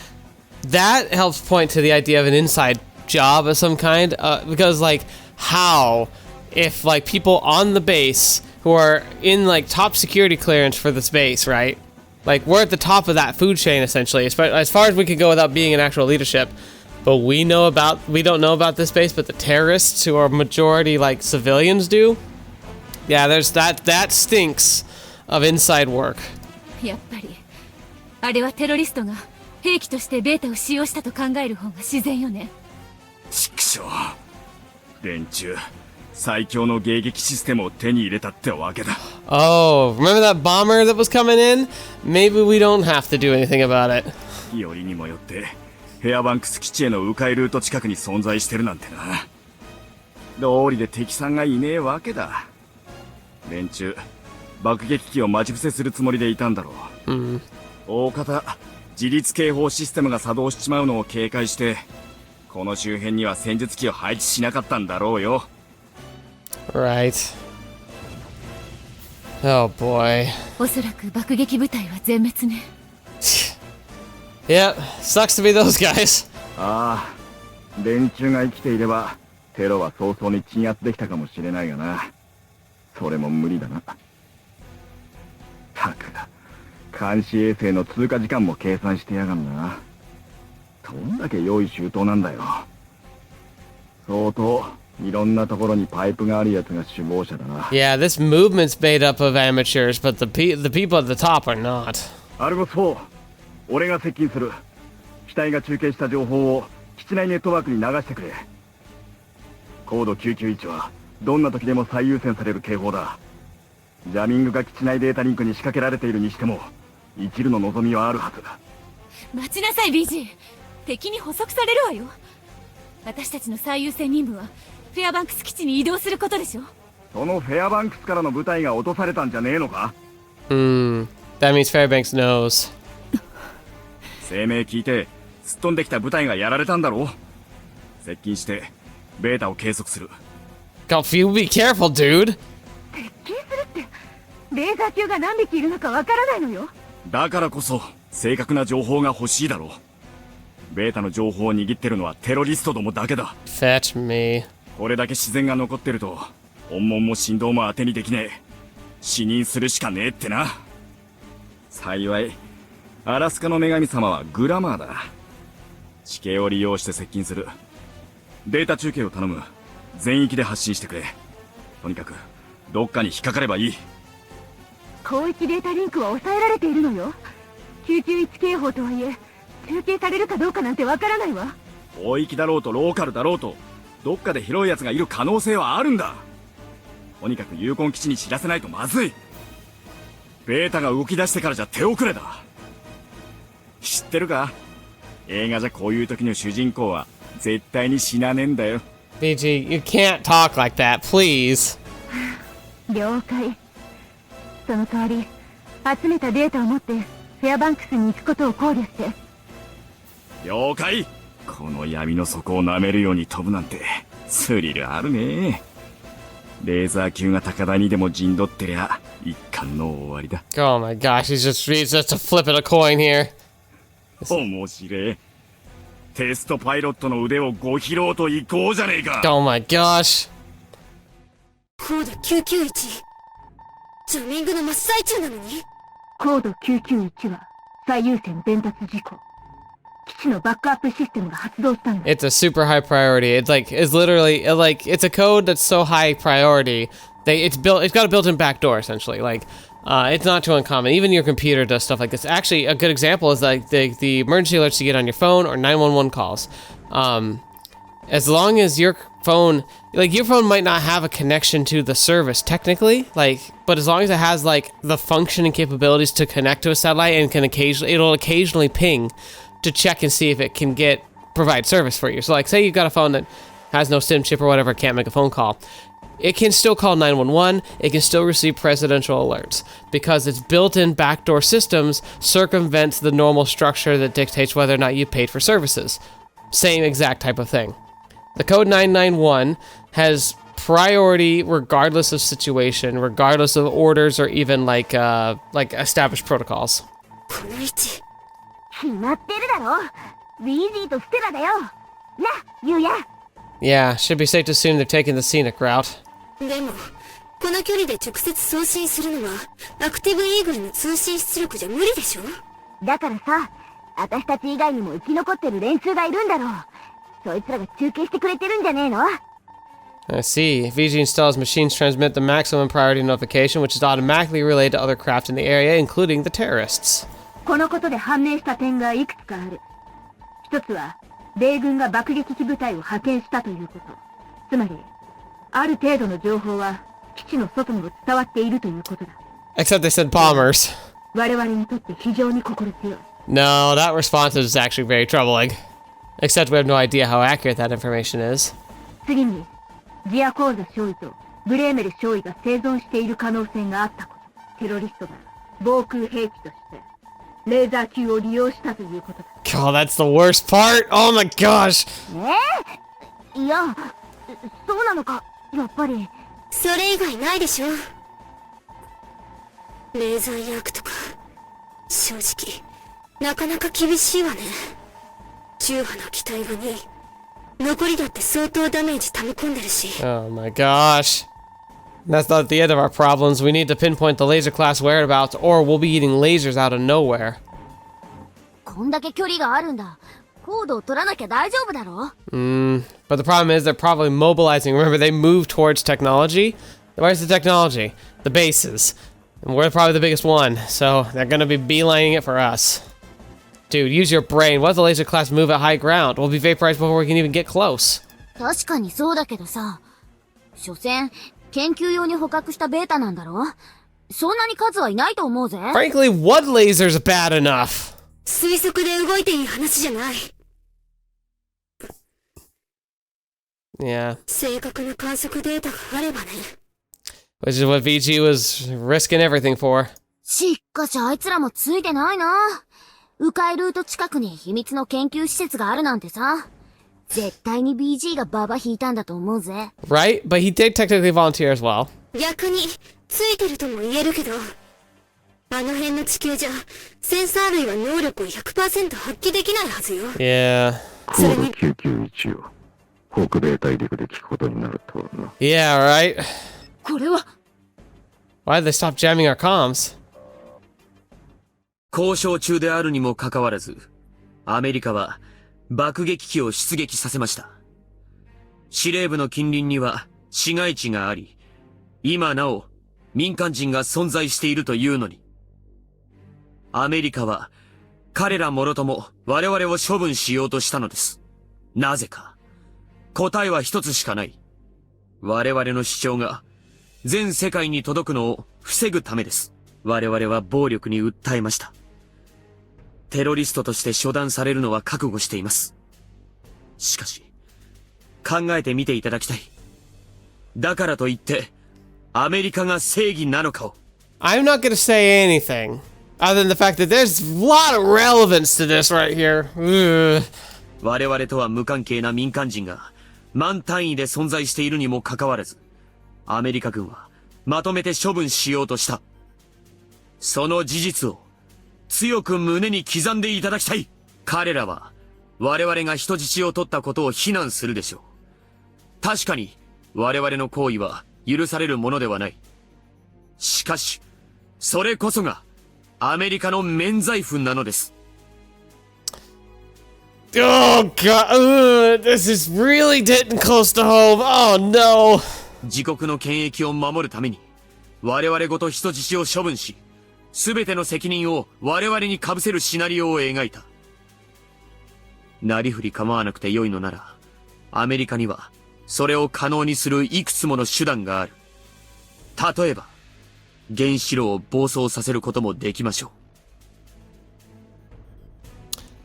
A: That helps point to the idea of an inside job of some kind, because like how if like people on the base who are in like top security clearance for this base, right? Like we're at the top of that food chain essentially, as far as we can go without being in actual leadership. But we don't know about this base, but the terrorists who are majority like civilians do. Yeah, there's that stinks of inside work.
F: やっぱりあれはテロリストが兵器としてベータを使用したと考える方が自然よね。
E: 畜生。連中、最強の迎撃システムを手に入れたってわけだ。
A: Oh, remember that bomber that was coming in? Maybe we don't have to do anything about it.
E: よりにもよってヘアバンクス基地への迂回ルート近くに存在してるなんてな。道理で敵さんがいねえわけだ。連中、爆撃機を待ち伏せするつもりでいたんだろう。大方自律警報システムが作動しちまうのを警戒してこの周辺には戦術機を配置しなかったんだろうよ。
A: Right. Oh boy.
F: おそらく爆撃部隊は全滅ね。
A: Yep, sucks to be those guys.
E: ああ、連中が生きていればテロは早々に鎮圧できたかもしれないがな。それも無理だな。たく、監視衛星の通過時間も計算してやがんな。どんだけ用意周到なんだよ。相当いろんなところにパイプがあるやつが首謀者だな。
A: Yeah, this movement's made up of amateurs, but the people at the top are not.
E: アルゴス4、俺が接近する。機体が中継した情報を基地内ネットワークに流してくれ。高度991はどんな時でも最優先される警報だ。
I: ジャミングが基地内データリンクに仕掛けられているにしても、生きるの望みはあるはずだ。
F: 待ちなさい、美人。敵に捕捉されるわよ。私たちの最優先任務はフェアバンクス基地に移動することでしょ。
I: そのフェアバンクスからの部隊が落とされたんじゃねえのか。
A: That means Fairbanks knows.
I: 声明聞いてすっ飛んできた部隊がやられたんだろう。接近してベータを計測する。
A: God, you be careful, dude.
B: 接近するって、レーザー級が何匹いるのかわからないのよ。
I: だからこそ正確な情報が欲しいだろう。ベータの情報を握ってるのはテロリストどもだけだ。
A: Fetch me.
I: これだけ自然が残ってると音紋も振動も当てにできねえ。死認するしかねえってな。幸いアラスカの女神様はグラマーだ。地形を利用して接近する。データ中継を頼む。全域で発信してくれ。とにかくどっかに引っかかればいい。
B: 広域データリンクは抑えられているのよ。991警報とはいえ中継されるかどうかなんてわからないわ。
I: 広域だろうとローカルだろうとどっかで広いやつがいる可能性はあるんだ。とにかくユーコン基地に知らせないとまずい。ベータが動き出してからじゃ手遅れだ。知ってるか、映画じゃこういう時の主人公は絶対に死なねえんだよ。
A: BG, you can't talk like that, please.
B: 了解。その代わり集めたデータを持ってフェアバンクスに行くことを考慮して。
I: 了解。この闇の底を舐めるように飛ぶなんてスリルあるね。レーザー級が高台にでも陣取ってりゃ一巻の終わりだ。
A: Oh my gosh, he's just a flip of a coin here.
I: 面白い。テストパイロットの腕をご披露といこうじゃねえか。
A: Oh my gosh.
C: コード991。ジャミングの真っ最中なのに。
B: コード991は最優先伝達事項。基地のバックアップシステムが発動したんだ。
A: It's a super high priority. It's literally it's a code that's so high priority. It's got a built-in backdoor essentially. It's not too uncommon. Even your computer does stuff like this. Actually, a good example is like the emergency alerts you get on your phone or 911 calls. As long as your phone, your phone might not have a connection to the service technically, but as long as it has the function and capabilities to connect to a satellite and it'll occasionally ping to check and see if it can provide service for you. So say you've got a phone that has no SIM chip or whatever, can't make a phone call. It can still call 911, it can still receive presidential alerts, because its built-in backdoor systems circumvent the normal structure that dictates whether or not you paid for services. Same exact type of thing. The code 991 has priority regardless of situation, regardless of orders or even established protocols.
C: この位置。
B: 決まってるだろ。ウィージーとステラだよ。な、ユウヤ。
A: Yeah, should be safe to assume they're taking the scenic route.
C: でも、この距離で直接送信するのは、アクティブイーグルの通信出力じゃ無理でしょ。
B: だからさ、私たち以外にも生き残ってる連中がいるんだろう。そいつらが中継してくれてるんじゃねえの？
A: I see. VG installs machines transmit the maximum priority notification, which is automatically relayed to other craft in the area, including the terrorists.
B: このことで判明した点がいくつかある。一つは、米軍が爆撃機部隊を派遣したということ。つまり、ある程度の情報は基地の外にも伝わっているということだ。
A: Except they said bombers.
B: 我々にとって非常に心強い。
A: No, that response is actually very troubling. Except we have no idea how accurate that information is.
B: 次に、ジアコーザ少尉とブレーメル少尉が生存している可能性があったこと。テロリストが防空兵器としてレーザー級を利用したということだ。
A: God, that's the worst part. Oh my gosh.
B: いや、そうなのか、やっぱり。
C: それ以外ないでしょ。レーザーヤークとか、正直、なかなか厳しいわね。中波の機体が2、残りだって相当ダメージ溜め込んでるし。
A: Oh my gosh. That's not the end of our problems. We need to pinpoint the laser class whereabouts, or we'll be eating lasers out of nowhere.
J: こんだけ距離があるんだ。コードを取らなきゃ大丈夫だろ。
A: But the problem is they're probably mobilizing. Remember, they move towards technology. Where's the technology? The bases. And we're probably the biggest one, so they're gonna be beelining it for us. Dude, use your brain. What if the laser class move at high ground? We'll be vaporized before we can even get close.
J: 確かにそうだけどさ。所詮、研究用に捕獲したベータなんだろ。そんなに数はいないと思うぜ。
A: Frankly, one laser's bad enough.
C: 推測で動いていい話じゃない。
A: Yeah.
C: 正確な観測データがあればね。
A: Which is what VG was risking everything for.
J: しっかしあいつらもついてないな。迂回ルート近くに秘密の研究施設があるなんてさ。絶対に BG がババ引いたんだと思うぜ。
A: Right? But he did technically volunteer as well.
C: 逆に、ついてるとも言えるけど、あの辺の地形じゃ、センサー類は能力を 100% 発揮できないはずよ。
A: Yeah.
D: コード991を北米大陸で聞くことになるとはな。
A: Yeah, right?
F: これは
A: Why did they stop jamming our comms?
G: 交渉中であるにもかかわらず、アメリカは爆撃機を出撃させました。司令部の近隣には市街地があり、今なお民間人が存在しているというのに、アメリカは彼らもろとも我々を処分しようとしたのです。なぜか。答えは一つしかない。我々の主張が全世界に届くのを防ぐためです。我々は暴力に訴えました。テロリストとして処断されるのは覚悟しています。しかし、考えてみていただきたい。だからといって、アメリカが正義なのかを。
A: I'm not gonna say anything other than the fact that there's a lot of relevance to this right here. Ugh.
G: 我々とは無関係な民間人が万単位で存在しているにもかかわらず、アメリカ軍はまとめて処分しようとした。その事実を強く胸に刻んでいただきたい。彼らは我々が人質を取ったことを非難するでしょう。確かに我々の行為は許されるものではない。しかし、それこそがアメリカの免罪符なのです。
A: Oh god, this is really getting close to home. Oh no.
G: 自国の権益を守るために、我々ごと人質を処分し、すべての責任を我々に被せるシナリオを描いた。なりふり構わなくて良いのなら、アメリカにはそれを可能にするいくつもの手段がある。例えば、原子炉を暴走させることもできましょう。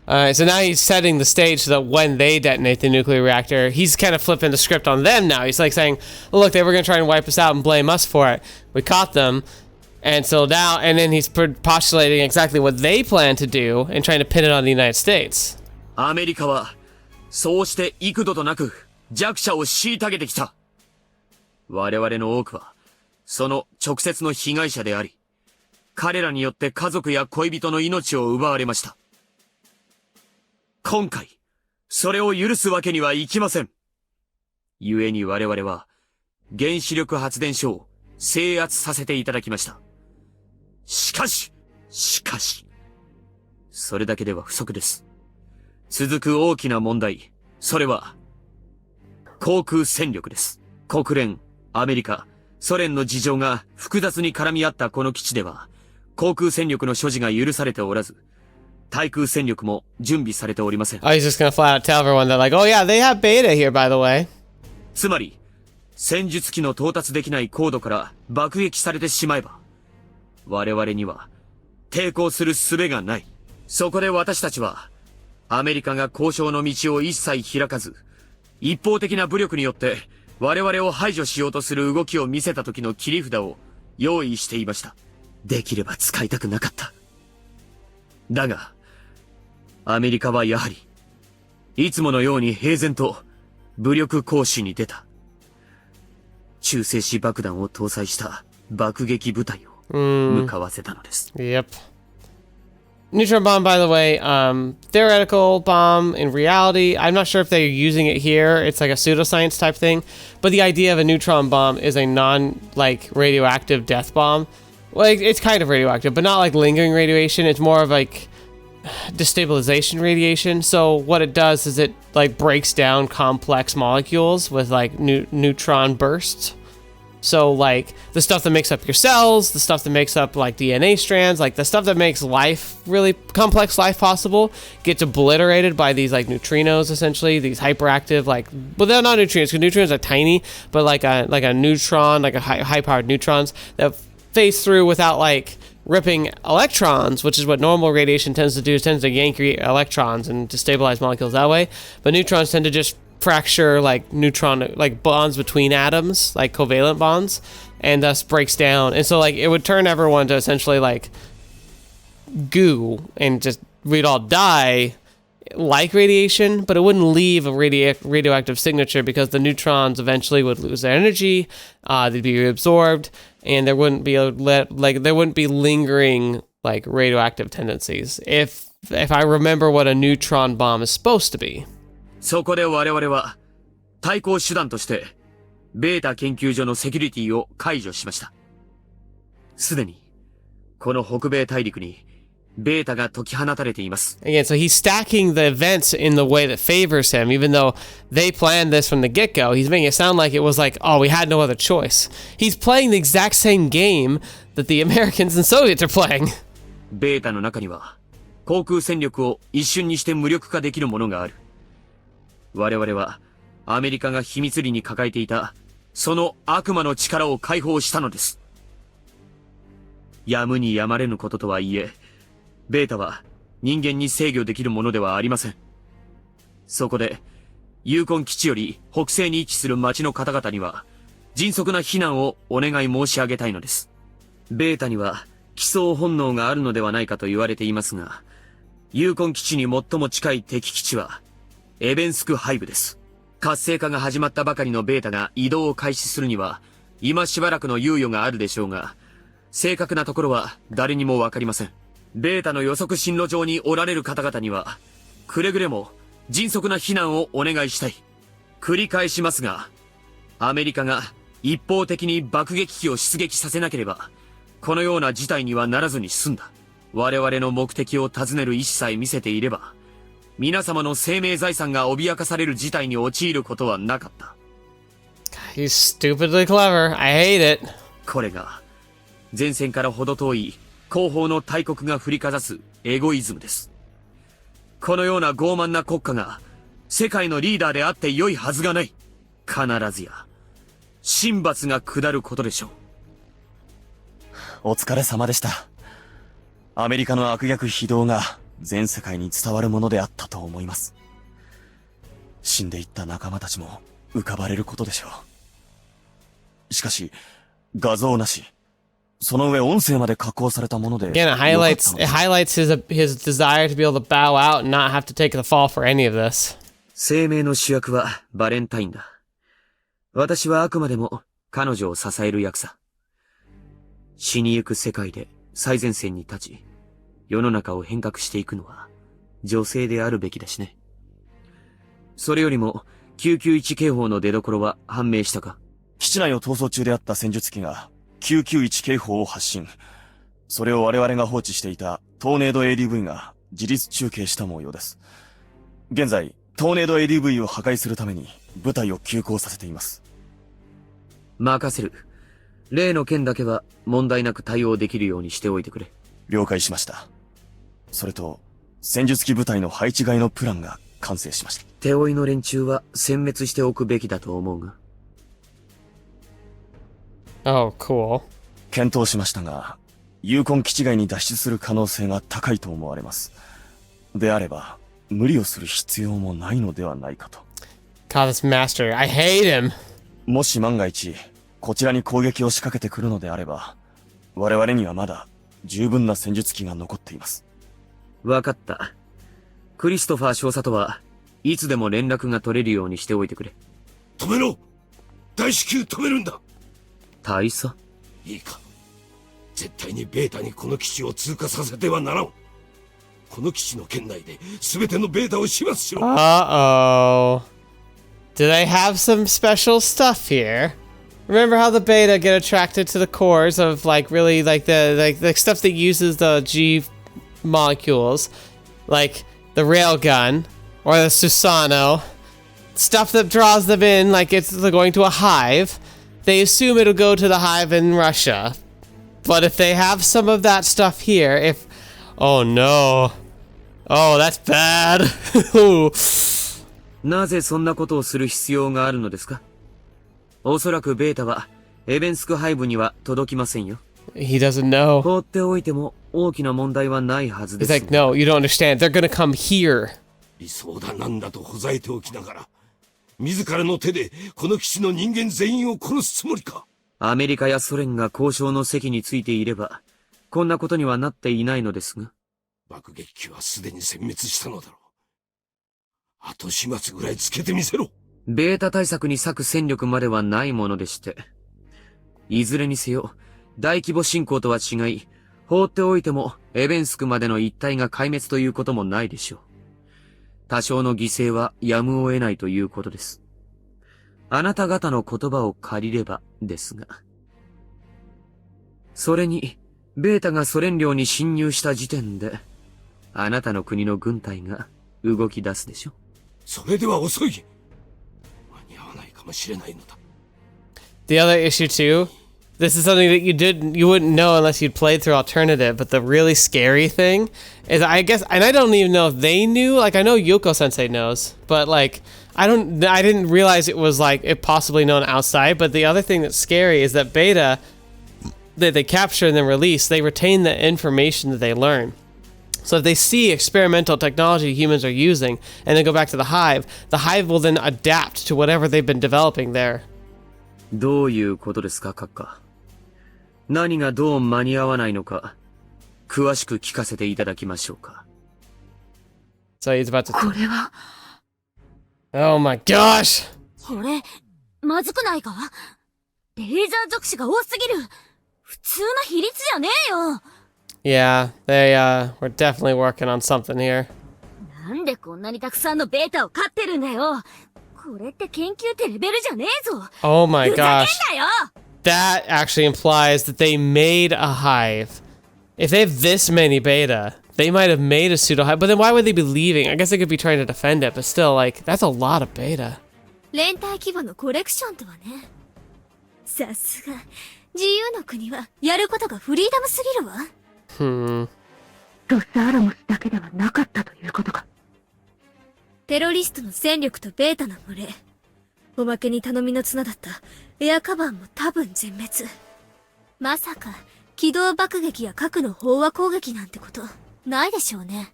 A: Alright, so now he's setting the stage so that when they detonate the nuclear reactor, he's kind of flipping the script on them now. He's like saying, look, they were going to try and wipe us out and blame us for it. We caught them. And so now, and then he's postulating exactly what they plan to do and trying to pin it on the United States.
G: アメリカは、そうして幾度となく弱者を虐げてきた。我々の多くは、その直接の被害者であり、彼らによって家族や恋人の命を奪われました。今回、それを許すわけにはいきません。故に我々は、原子力発電所を制圧させていただきました。しかし、それだけでは不足です。続く大きな問題、それは、航空戦力です。国連、アメリカ、ソ連の事情が複雑に絡み合ったこの基地では、航空戦力の所持が許されておらず、対空戦力も準備されておりません。
A: Oh, he's just gonna flat out tell everyone that like, oh yeah, they have beta here, by the way.
G: つまり、戦術機の到達できない高度から爆撃されてしまえば、我々には抵抗する術がない。そこで私たちは、アメリカが交渉の道を一切開かず、一方的な武力によって我々を排除しようとする動きを見せた時の切り札を用意していました。できれば使いたくなかった。だが、アメリカはやはり、いつものように平然と武力行使に出た。中性子爆弾を搭載した爆撃部隊を向かわせたのです。
A: Yep. Neutron bomb, by the way, theoretical bomb. In reality, I'm not sure if they're using it here. It's like a pseudoscience type thing. But the idea of a neutron bomb is a radioactive death bomb. Like, it's kind of radioactive, but not like lingering radiation. It's more of like destabilization radiation. So what it does is it like breaks down complex molecules with like neutron bursts. So like the stuff that makes up your cells, the stuff that makes up like DNA strands, like the stuff that makes life, really complex life possible, gets obliterated by these like neutrinos, essentially, these hyperactive, like, well, they're not neutrinos because neutrinos are tiny, but like a neutron, like a high powered neutrons that phase through without like ripping electrons, which is what normal radiation tends to do. It tends to yank electrons and destabilize molecules that way. But neutrons tend to just fracture like neutron, like bonds between atoms, like covalent bonds, and thus breaks down. And so like it would turn everyone to essentially like goo, and just we'd all die like radiation, but it wouldn't leave a radioactive signature because the neutrons eventually would lose their energy, they'd be reabsorbed, and there wouldn't be lingering like radioactive tendencies. If I remember what a neutron bomb is supposed to be.
G: そこで我々は対抗手段としてベータ研究所のセキュリティを解除しました。すでにこの北米大陸にベータが解き放たれています。
A: Again, so he's stacking the events in the way that favors him, even though they planned this from the get-go. He's making it sound like it was like, oh, we had no other choice. He's playing the exact same game that the Americans and Soviets are playing.
G: ベータの中には航空戦力を一瞬にして無力化できるものがある。我々はアメリカが秘密裏に抱えていたその悪魔の力を解放したのです。やむにやまれぬこととはいえ、ベータは人間に制御できるものではありません。そこで、ユーコン基地より北西に位置する町の方々には、迅速な避難をお願い申し上げたいのです。ベータには、帰巣本能があるのではないかと言われていますが、ユーコン基地に最も近い敵基地は、エベンスクハイブです。活性化が始まったばかりのベータが移動を開始するには、今しばらくの猶予があるでしょうが、正確なところは誰にもわかりません。ベータの予測進路上におられる方々には、くれぐれも迅速な避難をお願いしたい。繰り返しますが、アメリカが一方的に爆撃機を出撃させなければ、このような事態にはならずに済んだ。我々の目的を尋ねる意思さえ見せていれば、皆様の生命財産が脅かされる事態に陥ることはなかった。
A: He's stupidly clever. I hate it.
G: これが、前線から程遠い後方の大国が振りかざすエゴイズムです。このような傲慢な国家が世界のリーダーであって良いはずがない。必ずや神罰が下ることでしょう。
K: お疲れ様でした。アメリカの悪逆非道が全世界に伝わるものであったと思います。死んでいった仲間たちも浮かばれることでしょう。しかし画像なし、その上音声まで加工されたもので。
A: Again, it highlights his desire to be able to bow out and not have to take the fall for any of this.
G: 生命の主役はバレンタインだ。私はあくまでも彼女を支える役さ。死にゆく世界で最前線に立ち、世の中を変革していくのは女性であるべきだしね。それよりも991警報の出所は判明したか？
K: 基地内を逃走中であった戦術機が991警報を発信。それを我々が放置していたトーネード ADV が自律中継した模様です。現在、トーネード ADV を破壊するために部隊を急行させています。
G: 任せる。例の件だけは問題なく対応できるようにしておいてくれ。
K: 了解しました。それと、戦術機部隊の配置外のプランが完成しました。
G: 手負いの連中は殲滅しておくべきだと思うが。
A: Oh, cool.
K: 検討しましたが、ユーコン基地外に脱出する可能性が高いと思われます。であれば、無理をする必要もないのではないかと。
A: God, this master, I hate him.
K: もし万が一、こちらに攻撃を仕掛けてくるのであれば、我々にはまだ十分な戦術機が残っています。
G: わかった。クリストファー少佐とはいつでも連絡が取れるようにしておいてくれ。
H: 止めろ！大至急止めるんだ！
G: 大佐？
H: いいか。絶対にベータにこの基地を通過させてはならん。この基地の圏内で全てのベータを始末しろ。
A: Uh-oh. Do they have some special stuff here? Remember how the beta get attracted to the cores of like really like the stuff that uses the G molecules, like the railgun or the Susano, stuff that draws them in like it's going to a hive. They assume it'll go to the hive in Russia. But if they have some of that stuff here, if... Oh no. Oh, that's bad.
G: なぜそんなことをする必要があるのですか？おそらくベータはエベンスクハイブには届きませんよ。
A: He doesn't know.
G: 放っておいても大きな問題はないはずで
A: He's
G: す。
A: like, no, you don't understand. They're gonna come here.
L: 理想だなんだとほざいておきながら、自らの手でこの基地の人間全員を殺すつもりか。
G: アメリカやソ連が交渉の席についていれば、こんなことにはなっていないのですが。
L: 爆撃機はすでに殲滅したのだろう。後始末ぐらいつけてみせろ。
G: ベータ対策に割く戦力まではないものでして。いずれにせよ、大規模侵攻とは違い、放っておいてもエベンスクまでの一帯が壊滅ということもないでしょう。多少の犠牲はやむを得ないということです。あなた方の言葉を借りればですが。それに、ベータがソ連領に侵入した時点で、あなたの国の軍隊が動き出すでしょ。
L: それでは遅い。間に合わないかもしれないのだ。
A: The other issue too, this is something that you wouldn't know unless you'd played through Alternative, but the really scary thing is, I guess, and I don't even know if they knew, like I know Yoko Sensei knows, but like, I didn't realize it was like, it possibly known outside, but the other thing that's scary is that Beta, that they capture and then release, they retain the information that they learn. So if they see experimental technology humans are using, and then go back to the hive will then adapt to whatever they've been developing there.
G: どういうことですか、閣下。何がどう間に合わないのか、詳しく聞かせていただきましょうか。
A: So he's about to...
B: これは。
A: Oh my gosh!
J: これ、まずくないか？レーザー属子が多すぎる。普通の比率じゃねえよ。
A: Yeah, they, we're definitely working on something here.
J: なんでこんなにたくさんのベータを飼ってるんだよ。これって研究ってレベルじゃねえぞ。
A: Oh my
J: ふざ
A: gosh.
J: けんなよ。
A: That actually implies that they made a hive. If they have this many beta, they might have made a pseudo hive, but then why would they be leaving? I guess they could be trying to defend it, but still, like, that's a lot of beta.
J: 連帯規模のコレクションとはね。さすが、自由の国はやることがフリーダムすぎるわ。
B: ロスアラモスだけではなかったということか。
C: テロリストの戦力とベータの群れ。おまけに頼みの綱だったエアカバーも多分全滅。まさか、機動爆撃や核の飽和攻撃なんてこと、ないでしょうね。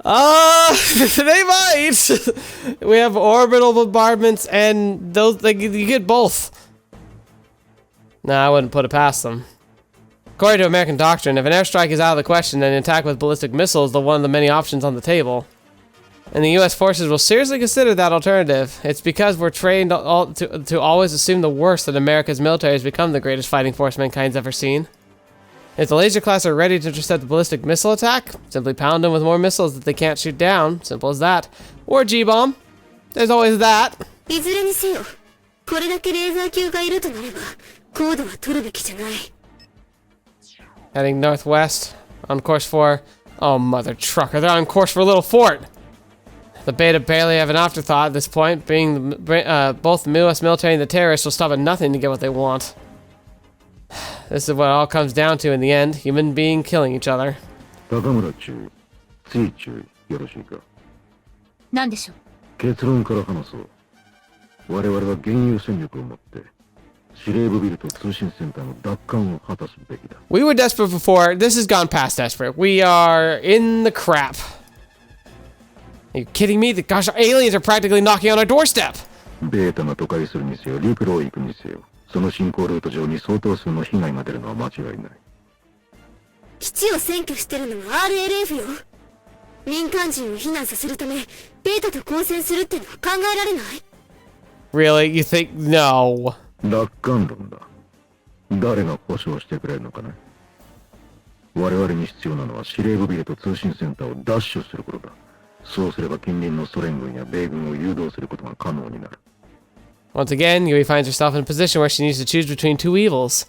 A: They might! We have orbital bombardments and those, like, you get both. Nah, I wouldn't put it past them. According to American doctrine, if an airstrike is out of the question, then an attack with ballistic missiles is one of the many options on the table. And the US forces will seriously consider that alternative. It's because we're trained to always assume the worst that America's military has become the greatest fighting force mankind's ever seen. If the laser class are ready to intercept the ballistic missile attack, simply pound them with more missiles that they can't shoot down. Simple as that. Or G-bomb. There's always that.
C: いずれにせよ、これだけレーザー級がいるとなれば、高度は取るべきじゃない。
A: Heading northwest, on course for... Oh, mother trucker, they're on course for a little fort! The beta barely have an afterthought at this point, being both the US military and the terrorists will stop at nothing to get what they want. This is what it all comes down to in the end, human being killing each other.
D: 高村中尉、つい中尉、よろしいか。
J: なんでしょう。
D: 結論から話そう。我々は現有戦力を持って、司令部ビルと通信センターの奪還を果たすべきだ。
A: We were desperate before. This has gone past desperate. We are in the crap. Are you kidding me? Gosh, our aliens are practically knocking on our doorstep.
D: ベータが都会するにせよ、陸路を行くにせよ、その進行ルート上に相当数の被害が出るのは間違いない。
C: 基地を占拠してるのは RLF よ。民間人を避難させるため、ベータと交戦するってのは考えられない？
A: Really? You think? No.
D: 奪還論だ。誰が保証してくれるのかね。我々に必要なのは司令部ビルと通信センターを奪取することだ。そうすれば近隣のソ連軍や米軍を誘導することが可能になる。
A: Once again, Yuuya finds herself in a position where she needs to choose between two evils.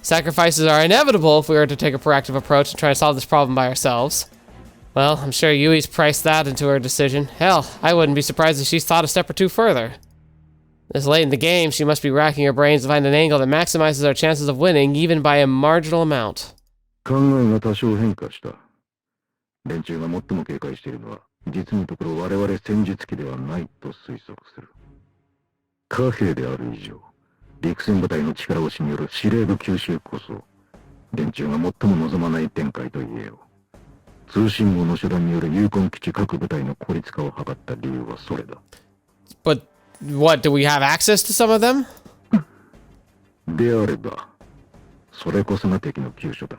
A: Sacrifices are inevitable if we were to take a proactive approach and try to solve this problem by ourselves. Well, I'm sure Yui's priced that into her decision. Hell, I wouldn't be surprised if she's thought a step or two further. This late in the game, she must be racking her brains to find an angle that maximizes our chances of winning, even by a marginal amount.
D: 考えが多少変化した。連中が最も警戒しているのは、実のところ我々戦術機ではないと推測する。貨幣である以上、陸戦部隊の力押しによる司令部吸収こそ、連中が最も望まない展開と言えよう。通信網の遮断によるユーコン基地各部隊の孤立化を図った理由はそれだ。
A: But what, do we have access to some of them?
D: であれば、それこそが敵の急所だ。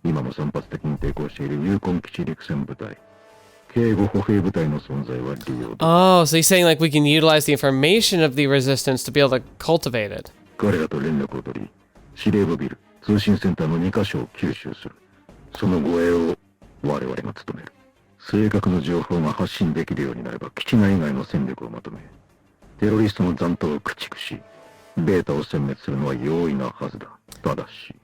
D: 今も散発的に抵抗しているユーコン基地陸戦部隊、警護歩兵部隊の存在は利用だ。
A: Oh, so he's saying like we can utilize the information of the resistance to be able to cultivate it.
D: 彼らと連絡を取り、司令部ビル、通信センターの2カ所を吸収する。その護衛を我々が務める。正確な情報が発信できるようになれば、基地内外の戦力をまとめ、テロリストの残党を駆逐し、ベータを殲滅するのは容易なはずだ。ただし、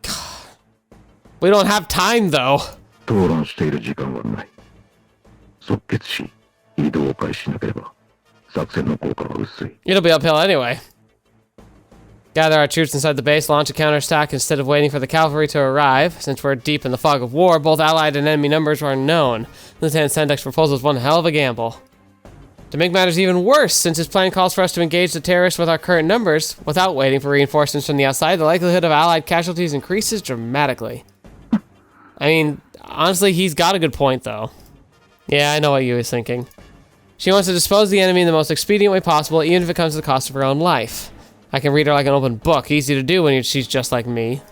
A: We don't have time though.
D: 討論している時間はない。即決し、移動を開始しなければ、作戦の効果は薄い。
A: It'll be uphill anyway. Gather our troops inside the base, launch a counterattack instead of waiting for the cavalry to arrive. Since we're deep in the fog of war, both allied and enemy numbers are unknown. Lieutenant Sandek's proposal is one hell of a gamble. To make matters even worse, since his plan calls for us to engage the terrorists with our current numbers, without waiting for reinforcements from the outside, the likelihood of allied casualties increases dramatically. I mean, honestly, he's got a good point, though. Yeah, I know what Yuuya is thinking. She wants to dispose of the enemy in the most expedient way possible, even if it comes at the cost of her own life. I can read her like an open book, easy to do when she's just like me.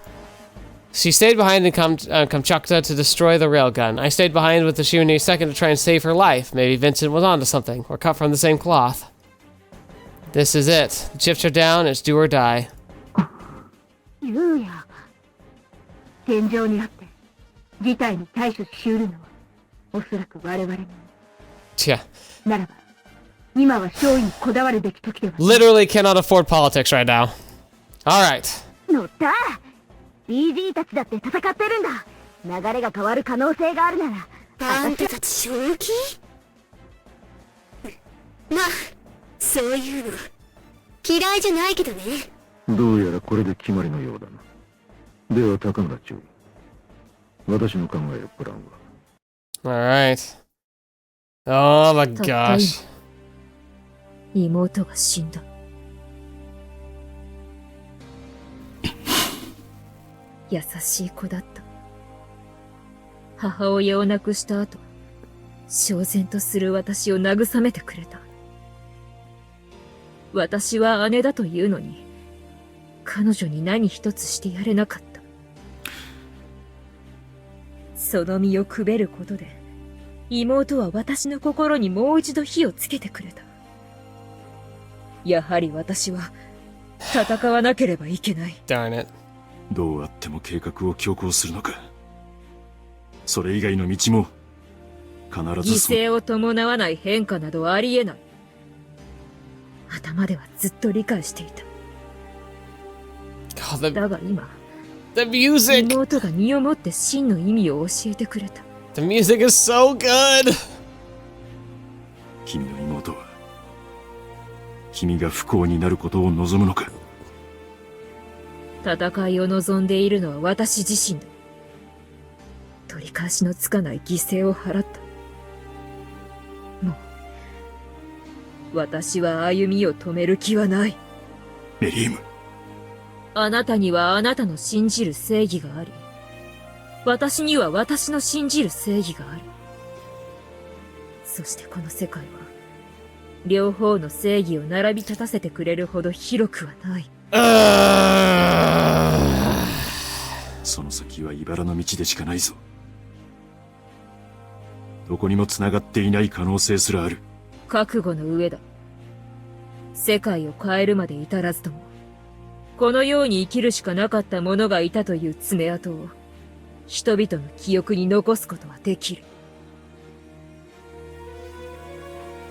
A: She stayed behind in Kamchatka to destroy the railgun. I stayed behind with the Shimonese second to try and save her life. Maybe Vincent was onto something, or cut from the same cloth. This is it. The chips are down, it's do or die.
B: Yuuya. 戦場にあって、事態に対処しうるのは、おそらく我々に。
A: Yeah.
B: ならば、今は勝利にこだわるべき時では。
A: Literally cannot afford politics right now. Alright.
B: 乗った BG たちだって戦ってるんだ。流れが変わる可能性があるなら。
C: あんたたち正気？まあ、そういうの嫌いじゃないけどね。
D: どうやらこれで決まりのようだな。では高村中尉、私の考えるプランは。
A: Alright. Oh my gosh.
F: 妹が死んだ。優しい子だった。母親を亡くした後、焦然とする私を慰めてくれた。私は姉だというのに、彼女に何一つしてやれなかった。その身をくべることで、妹は私の心にもう一度火をつけてくれた。やはり私は戦わなければいけない。
A: Darn it.
E: どうあっても計画を強行するのか。それ以外の道も必ず
F: 犠牲を伴わない変化などありえない。頭ではずっと理解していた。だが今、
A: The music!
F: 妹が身をもって真の意味を教えてくれた。
A: The music is so good!
E: 君の妹は君が不幸になることを望むのか。
F: 戦いを望んでいるのは私自身だ。取り返しのつかない犠牲を払った。もう、私は歩みを止める気はない。
E: メリーム。
F: あなたにはあなたの信じる正義があり、私には私の信じる正義がある。そしてこの世界は、両方の正義を並び立たせてくれるほど広くはない。
E: その先は茨の道でしかないぞ。どこにも繋がっていない可能性すらある。
F: 覚悟の上だ。世界を変えるまで至らずとも、このように生きるしかなかった者がいたという爪痕を、人々の記憶に残すことはできる。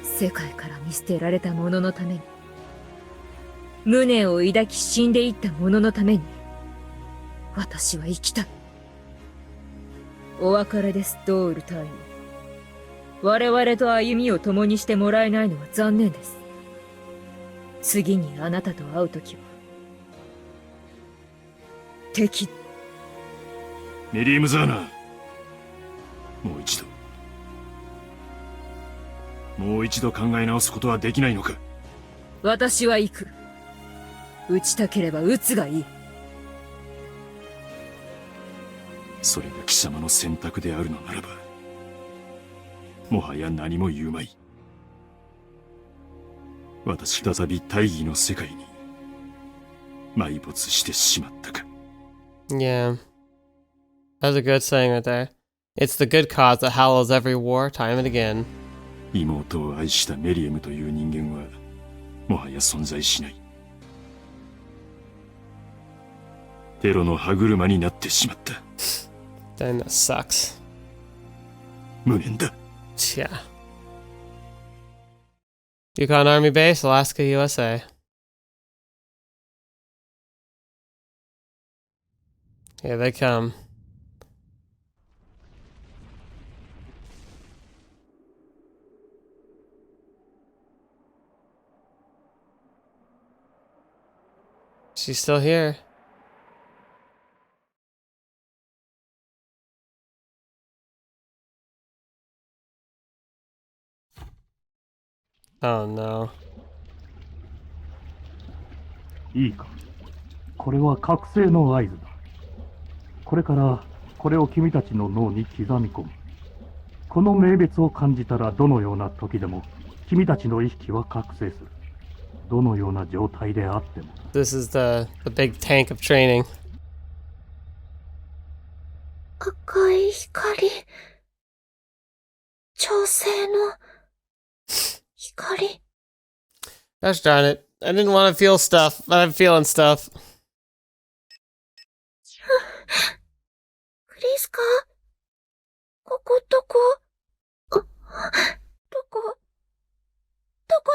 F: 世界から見捨てられた者のために、無念を抱き死んでいった者のために、私は生きたい。お別れです、ドール隊員。我々と歩みを共にしてもらえないのは残念です。次にあなたと会うときは、敵。
E: メリーム・ザーナー。もう一度考え直すことはできないのか。
F: 私は行く。撃ちたければ撃つがいい。
E: それが貴様の選択であるのならば、もはや何も言うまい。私再び大義の世界に埋没してしまったか。
A: Yeah. That's a good saying right there. It's the good cause that hallows every war, time and again.
E: 妹を愛したメリエムという人間はもはや存在しない。テロの歯車になってしまった。
A: Then that sucks.
E: 無念だ。
A: Yeah. Yukon Army Base, Alaska, USA. Here they come. She's still here. Oh no.
M: いいか。これは覚醒の合図だ。これからこれを君たちの脳に刻み込む。この名別を感じたらどのような時でも君たちの意識は覚醒する。どのような状態であっても。
A: This is the big tank of training.
C: 赤い光。調整の光。
A: Gosh darn it. I didn't want to feel stuff, but I'm feeling stuff.
C: クリスか？ここどこ？どこ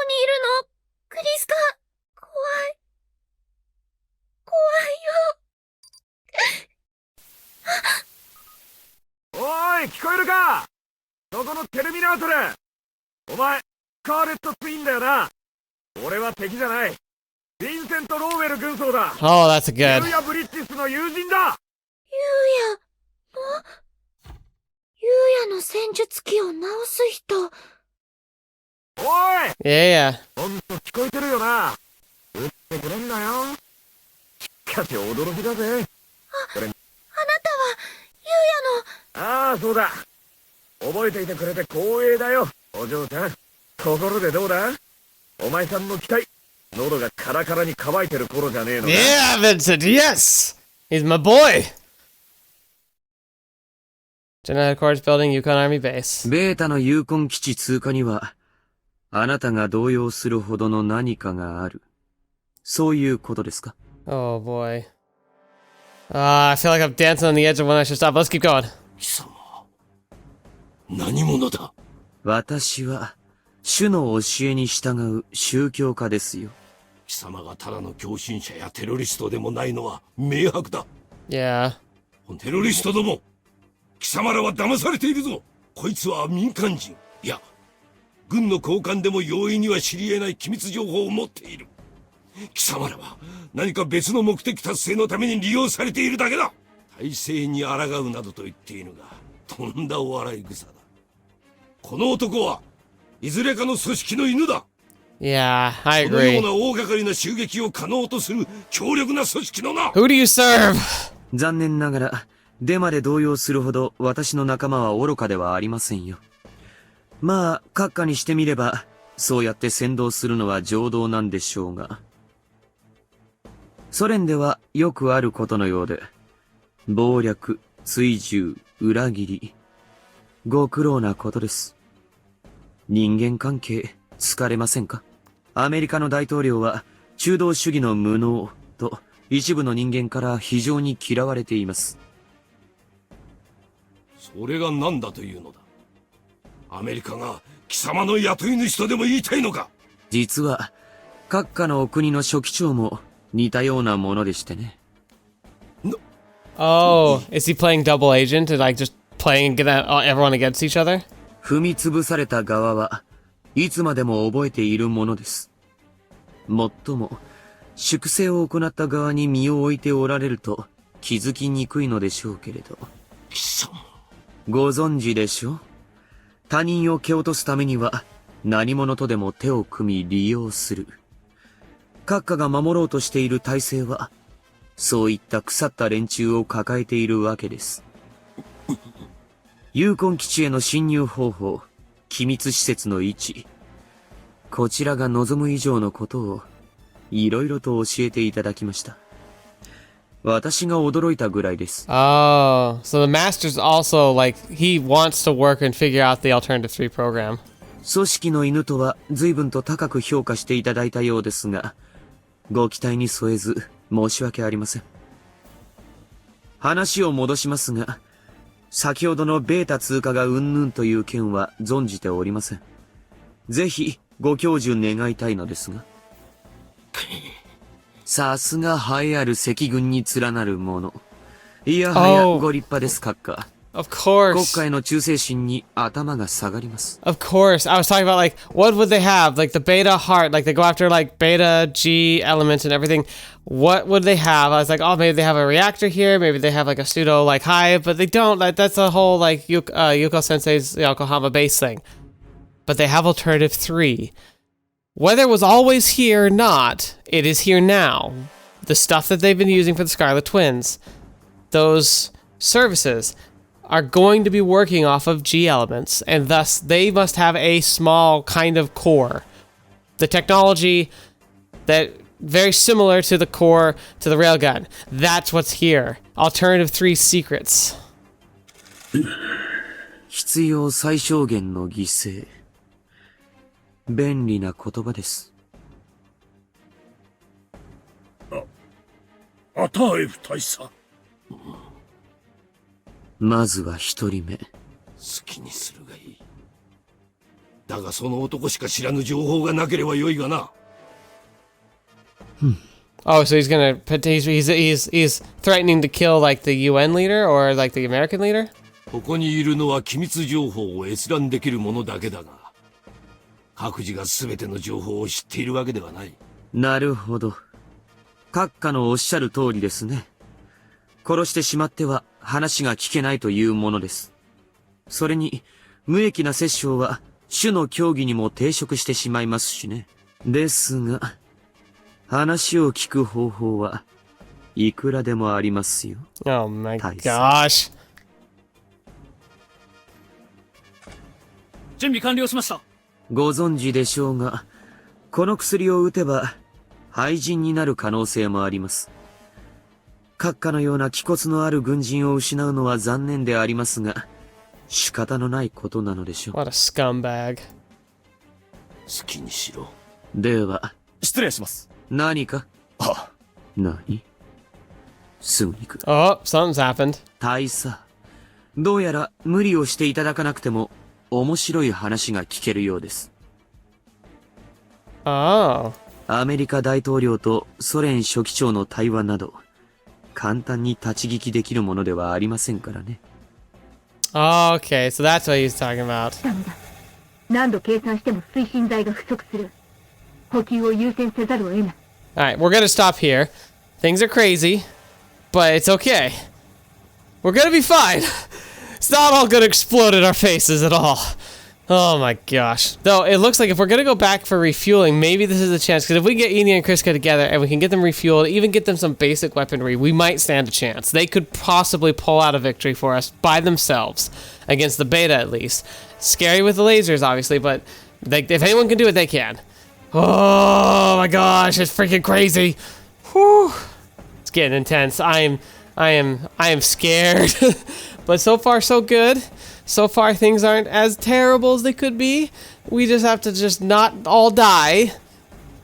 C: にいるの？クリスか？怖い。怖
I: いよ。おい、聞こえるか？そこのテルミナートル。お前、スカーレットツインだよな。俺は敵じゃない。ヴィンセント・ローウェル軍曹だ。
A: Oh, that's a good.
I: ユーヤ・ブリッジスの友人だ。
C: ユーヤの戦術機を直す人。
I: おい
A: Yeah.
I: ほんと聞こえてるよな。撃ってくれんなよ。しかし驚きだぜ。
C: あなたは、ユーヤの。
I: ああ、そうだ。覚えていてくれて光栄だよ、お嬢ちゃん。ところでどうだ？お前さんの期待、喉がカラカラに乾いてる頃じゃねえのか。
A: Yeah, Vincent, yes! He's my boy! General Headquarters Building, Yukon Army Base.
G: ベータのユーコン基地通過には、あなたが動揺するほどの何かがある。そういうことですか？
A: Oh boy. I feel like I'm dancing on the edge of when I should stop. Let's keep going.
L: 貴様、何者だ？
G: 私は、主の教えに従う宗教家ですよ。
L: 貴様がただの狂信者やテロリストでもないのは明白だ。
A: Yeah.
L: テロリストども、貴様らは騙されているぞ。こいつは民間人、いや、軍の高官でも容易には知り得ない機密情報を持っている。貴様らは何か別の目的達成のために利用されているだけだ。体制に抗うなどと言っているが、とんだお笑い草だ。この男はいずれかの組織の犬だ。
A: Yeah, I
L: そのよ
A: agree.
L: うな大掛かりな襲撃を可能とする強力な組織のな。
A: Who do you serve?
G: 残念ながら、デマで動揺するほど私の仲間は愚かではありませんよ。まあ、閣下にしてみれば、そうやって先導するのは常道なんでしょうが。ソ連ではよくあることのようで、謀略、追従、裏切り、ご苦労なことです。人間関係、疲れませんか？アメリカの大統領は、中道主義の無能と、一部の人間から非常に嫌われています。
L: それが何だというのだ。アメリカが貴様の雇い主とでも言いたいのか？
G: 実は、閣下のお国の書記長も似たようなものでしてね。
A: Oh, is he playing double agent and like just playing everyone against each other?
G: 踏み潰された側はいつまでも覚えているものです。もっとも、粛清を行った側に身を置いておられると気づきにくいのでしょうけれど。
L: 貴様。
G: ご存知でしょ？他人を蹴落とすためには何者とでも手を組み利用する。閣下が守ろうとしている体制は、そういった腐った連中を抱えているわけです。ユーコン基地への侵入方法、機密施設の位置、こちらが望む以上のことをいろいろと教えていただきました。私が驚いたぐらいです。
A: Oh, so the master's also like he wants to work and figure out the Alternative 3 program.
G: 組織の犬とは随分と高く評価していただいたようですが、ご期待に添えず申し訳ありません。話を戻しますが、先ほどのベータ通過がうんぬんという件は存じておりません。ぜひご教授願いたいのですが。さすが栄えある赤軍に連なるもの。いやはやご立派です、閣下。
A: Of course.
G: 国家への忠誠心に頭が下がります。
A: Of course. I was talking about like what would they have? Like the beta heart, like they go after like beta G elements and everything. What would they have? I was like, oh, maybe they have a reactor here, maybe they have like a pseudo like hive, but they don't. Like that's the whole like Yuko Sensei's Yokohama base thing. But they have Alternative 3. Whether it was always here or not, it is here now. The stuff that they've been using for the Scarlet Twins, those services are going to be working off of G elements, and thus they must have a small kind of core. The technology that very similar to the core to the railgun. That's what's here. Alternative 3 secrets.
G: 必要最小限の犠牲。便利な言葉です。
L: アターエフ大佐。
G: まずは一人目。好
L: きにするがいい。だがその男しか知らぬ情報がなければよいがな。
A: Oh, so he's threatening to kill like the UN leader or like the American leader?
L: ここにいるのは機密情報を閲覧できる者だけだが、各自が全ての情報を知っているわけではない。
G: なるほど。閣下のおっしゃる通りですね。殺してしまっては話が聞けないというものです。それに、無益な殺生は種の教義にも抵触してしまいますしね。ですが、話を聞く方法はいくらでもありますよ。
A: Oh my gosh.
N: 準備完了しました。
G: ご存知でしょうが、この薬を打てば廃人になる可能性もあります。閣下のような気骨のある軍人を失うのは残念でありますが、仕方のないことなのでしょう。
A: What a scumbag.
L: 好きにしろ。
G: では、
K: 失礼します。
G: 何か？何？すぐに行く。
A: Oh, something's happened.
G: 大佐、どうやら無理をしていただかなくても面白い話が聞けるようです。
A: Oh.
G: アメリカ大統領とソ連書記長の対話など、簡単に立ち聞きできるものではありませんからね。
A: Oh, okay, so that's what he's talking about.
B: ダメだ。何度計算しても推進剤が不足する。補給を優先せざるを得ない。
A: Alright, we're gonna stop here. Things are crazy, but it's okay. We're gonna be fine. It's not all gonna explode in our faces at all. Oh my gosh. Though, it looks like if we're gonna go back for refueling, maybe this is a chance, because if we get Enya and Kriska together and we can get them refueled, even get them some basic weaponry, we might stand a chance. They could possibly pull out a victory for us by themselves, against the beta at least. Scary with the lasers, obviously, but if anyone can do it, they can. Oh my gosh, it's freaking crazy. Whew. It's getting intense. I am scared. But so far, so good. So far, things aren't as terrible as they could be. We just have to just not all die.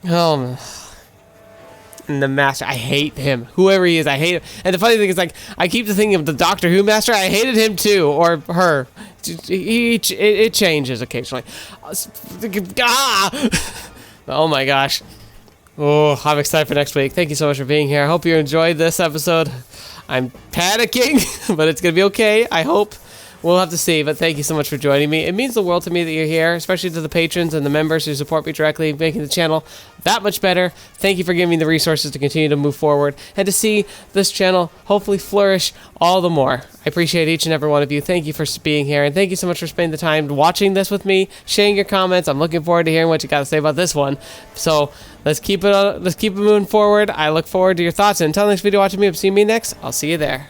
A: And the master, I hate him. Whoever he is, I hate him. And the funny thing is, like, I keep thinking of the Doctor Who master. I hated him too, or her. It changes occasionally. Oh my gosh. Oh, I'm excited for next week. Thank you so much for being here. I hope you enjoyed this episode. I'm panicking, but it's going to be okay, I hope. We'll have to see, but thank you so much for joining me. It means the world to me that you're here, especially to the patrons and the members who support me directly, making the channel that much better. Thank you for giving me the resources to continue to move forward and to see this channel hopefully flourish all the more. I appreciate each and every one of you. Thank you for being here, and thank you so much for spending the time watching this with me, sharing your comments. I'm looking forward to hearing what you got to say about this one. So let's keep it moving forward. I look forward to your thoughts, and until next video watching me, seeing me next, I'll see you there.